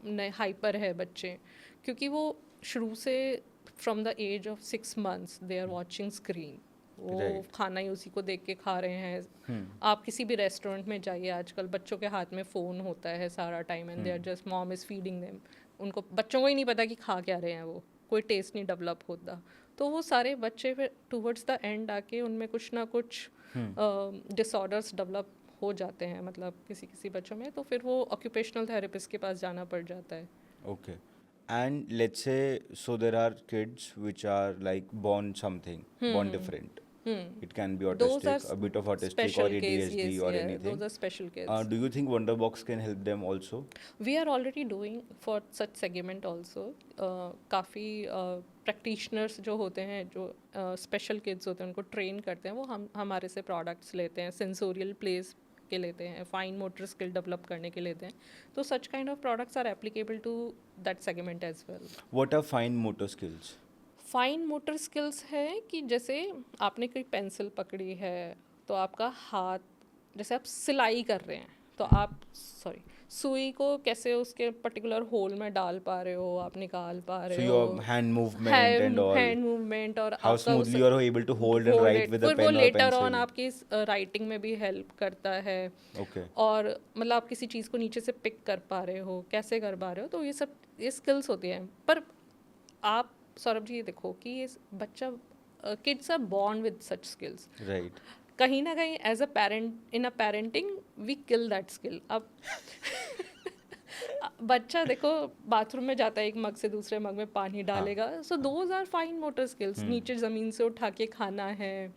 नहीं, हाइपर है बच्चे, क्योंकि वो शुरू से from the age of 6 months they are watching screen. वो Right. खाना ही उसी को देख के खा रहे हैं. आप किसी भी रेस्टोरेंट में जाइए, आजकल बच्चों के हाथ में फ़ोन होता है सारा time, and they are just mom is feeding them. उनको बच्चों को ही नहीं पता कि खा क्या रहे हैं, वो कोई टेस्ट नहीं डेवलप होता. तो वो सारे बच्चे फिर टूवर्ड्स द एंड आके उनमें कुछ ना कुछ डिसऑर्डर्स डेवलप हो जाते हैं, मतलब किसी किसी बच्चों में. तो फिर वो ऑक्यूपेशनल थेरेपिस्ट के पास जाना पड़ जाता है. Okay. And let's say, so there are kids which are like born something, born different. It can be Those autistic, are a bit of autistic or special case, ADHD yes, or yeah, anything. those are special cases. Do you think Wonderbox can help them also? We are already doing for such segment also. काफ़ी प्रैक्टिशनर्स जो होते हैं, जो स्पेशल किड्स होते हैं, उनको ट्रेन करते हैं. वो हमारे से प्रोडक्ट्स लेते हैं, सेंसोरियल प्लेस के लेते हैं, फाइन मोटर स्किल डेवलप करने के लेते हैं. तो such kind of products are applicable to that segment as well. What are fine motor skills? Fine motor skills है कि जैसे आपने कोई पेंसिल पकड़ी है, तो आपका हाथ, जैसे आप सिलाई कर रहे हैं, तो आप सुई को कैसे उसके पर्टिकुलर होल में डाल पा रहे हो, आप निकाल पा So रहे हो. your hand movement and all. Hand movement और How आपका smoothly you are able to hold and write with a फिर वो pen or later on pencil. आपकी राइटिंग में भी हेल्प करता है. Okay. और मतलब आप किसी चीज़ को नीचे से पिक कर पा रहे हो, कैसे कर पा रहे हो, तो ये स्किल्स होती हैं. पर आप सौरभ जी ये देखो कि ये बच्चा, kids are born with such skills. Right. कहीं ना कहीं as a parent, in a parenting we kill that skill. अब बच्चा देखो बाथरूम में जाता है, एक मग से दूसरे मग में पानी डालेगा. So those are fine motor skills. नीचे ज़मीन से उठा के खाना है,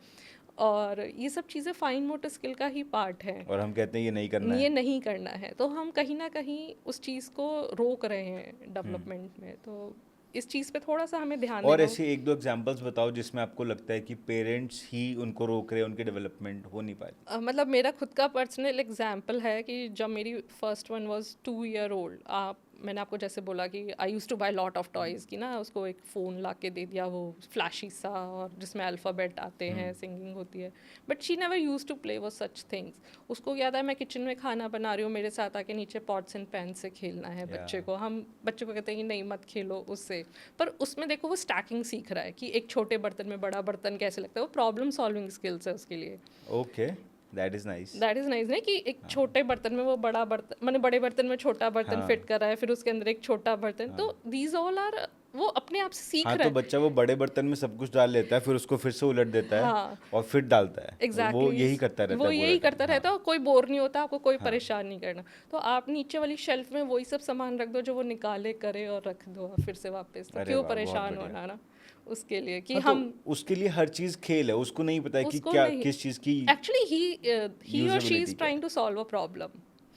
और ये सब चीज़ें फाइन मोटर स्किल का ही पार्ट है. और हम कहते हैं ये नहीं करना ये है. नहीं करना है, तो हम कहीं ना कहीं उस चीज़ को रोक रहे हैं डेवलपमेंट में. तो इस चीज़ पे थोड़ा सा हमें ध्यान और देना. ऐसे 1-2 एग्जांपल्स बताओ जिसमें आपको लगता है कि पेरेंट्स ही उनको रोक रहे हैं, उनके डेवलपमेंट हो नहीं पा रही. मतलब मेरा खुद का पर्सनल एग्जाम्पल है कि जब मेरी first one was 2 year old, मैंने आपको जैसे बोला कि I use to buy lot of toys की ना, उसको एक फ़ोन ला के दे दिया, वो फ्लैशी सा, और जिसमें अल्फ़ाबेट आते हैं, सिंगिंग होती है. But she never use to play वो सच थिंग्स. उसको याद है मैं किचन में खाना बना रही हूँ, मेरे साथ आके नीचे पॉट्स एंड पैन से खेलना है बच्चे को. हम बच्चे को कहते हैं कि नहीं मत खेलो उससे, पर उसमें देखो वो स्टैकिंग सीख रहा है कि एक छोटे बर्तन में बड़ा बर्तन कैसे लगता है. वो प्रॉब्लम सॉल्विंग स्किल्स है उसके लिए. Okay, that is nice. That is nice. नहीं कि एक छोटे बर्तन में वो बड़ा बर्तन, मैंने बड़े बर्तन में छोटा बर्तन फिट कर रहा है, फिर उसके अंदर एक छोटा बर्तन. तो दीज ऑल आर, वो अपने आप से सीख हाँ, रहा तो है. बच्चा वो बड़े बर्तन में सब कुछ डाल लेता है, फिर उसको फिर से उलट देता है. हाँ. और फिर डालता है. Exactly. वो यही करता रहता है. वो यही करता रहता है, और कोई बोर नहीं होता, आपको कोई हाँ. परेशान नहीं करना. तो आप नीचे वाली शेल्फ में वही सब सामान रख दो जो वो निकाले करे और रख दो फिर से वापस. तो अरे क्यों वाह, बहुत परेशान बढ़िया. होना ना उसके लिए कि हाँ, हम तो उसके लिए हर चीज खेल है, उसको नहीं पता है कि उसको क्या नहीं- किस चीज की. एक्चुअली ही और शी Usability इज क्या trying to solve a problem.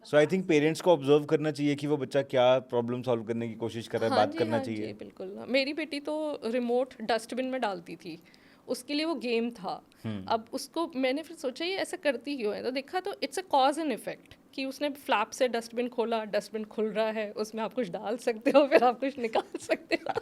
So I think parents को ऑब्जर्व करना चाहिए कि वो बच्चा क्या प्रॉब्लम सॉल्व करने की कोशिश कर रहा है. बात करना चाहिए. बिल्कुल. मेरी बेटी तो रिमोट डस्टबिन में डालती थी, उसके लिए वो गेम था. अब उसको मैंने फिर सोचा ये ऐसा करती क्यों है, तो देखा तो it's a cause and effect कि उसने फ्लैप से डस्टबिन खोला, डस्टबिन खुल रहा है, उसमें आप कुछ डाल सकते हो, फिर आप कुछ निकाल सकते हो.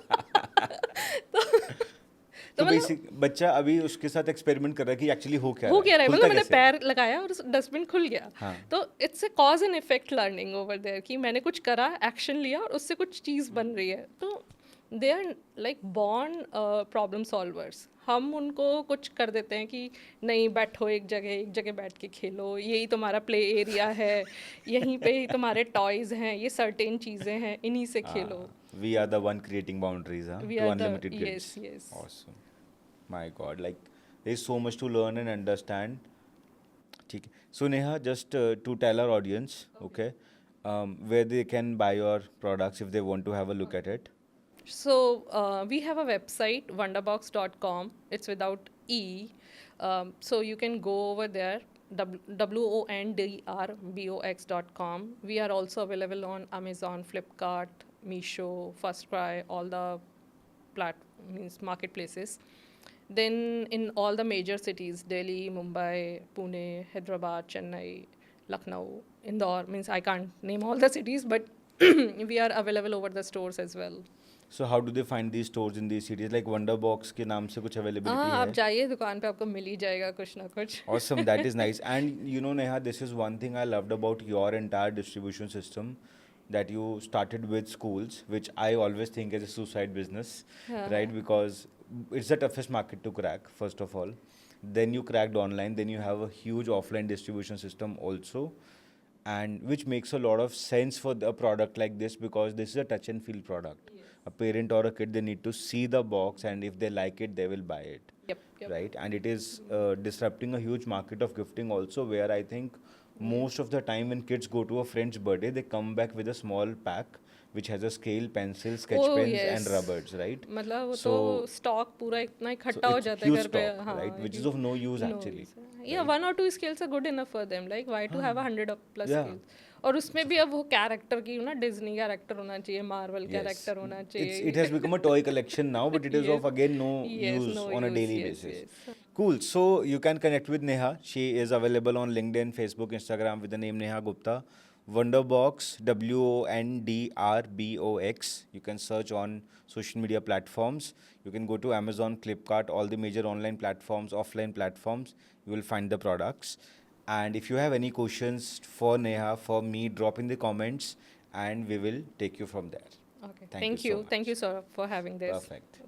तो मतलब बेसिक बच्चा अभी उसके साथ एक्सपेरिमेंट कर रहा है कि एक्चुअली हो क्या हो रहा क्या रहा है, खुलता मतलब मैंने कैसे है? पैर लगाया और डस्टबिन खुल गया. हाँ. तो it's a cause and effect learning over there कि मैंने कुछ करा, एक्शन लिया और उससे कुछ चीज़ बन रही है. तो they are like born problem solvers. हम उनको कुछ कर देते हैं कि नहीं बैठो एक जगह बैठ के खेलो, यही तुम्हारा प्ले एरिया है, यहीं पे ही तुम्हारे टॉयज़ हैं, ये सर्टेन चीज़ें हैं, इन्हीं से खेलो. We are the one creating boundaries, huh? We To are the unlimited kids. Yes yes. Awesome. My God, like there's so much to learn and understand. ठीक है. So Neha, just to tell our audience, okay, where they can buy your products if they want to have a look at it. So we have a website, wonderbox.com. It's without E. So you can go over there, wondrbox.com. We are also available on Amazon, Flipkart, Meesho, FirstCry, all the means marketplaces. Then in all the major cities, Delhi, Mumbai, Pune, Hyderabad, Chennai, Lucknow, Indore, means I can't name all the cities, but we are available over the stores as well. So how do they find these stores in these cities? Like Wonderbox के नाम से कुछ availability हाँ, आप है? जाइए दुकान पे, आपको मिल ही जाएगा कुछ ना कुछ. Awesome, that is nice. And you know, Neha, this is one thing I loved about your entire distribution system, that you started with schools, which I always think is a suicide business, right? Because it's the toughest market to crack, first of all. Then you cracked online, then you have a huge offline distribution system also, and which makes a lot of sense for a product like this, because this is a touch and feel product. A parent or a kid, they need to see the box, and if they like it, they will buy it. Yep. Right? And it is disrupting a huge market of gifting also, where I think most of the time when kids go to a friend's birthday, they come back with a small pack which has a scale, pencil, sketch Oh, pens yes. and rubbers, right? मतलब वो So- तो स्टॉक पूरा इतना इकट्ठा हो it's जाता है huge घर पे. stock, हाँ, right? Which is of no use actually. Yeah, 1 or 2 scales are good enough for them. Like why to have 100 plus Yeah. scales? और उसमें भी अब वो कैरेक्टर की ना, डिज्नी कैरेक्टर होना चाहिए, मार्वल Yes. कैरेक्टर होना चाहिए. It has become a toy collection now, but it is of again no Yes, use no on a use, daily yes, basis. yes. Cool. So you can connect with Neha. She is available on LinkedIn, Facebook, Instagram with the name Neha Gupta. Wonderbox, WONDRBOX. You can search on social media platforms. You can go to Amazon, Flipkart, all the major online platforms, offline platforms. You will find the products. And if you have any questions for Neha, for me, drop in the comments and we will take you from there. Okay. Thank you so much. Thank you, sir, for having this. Perfect.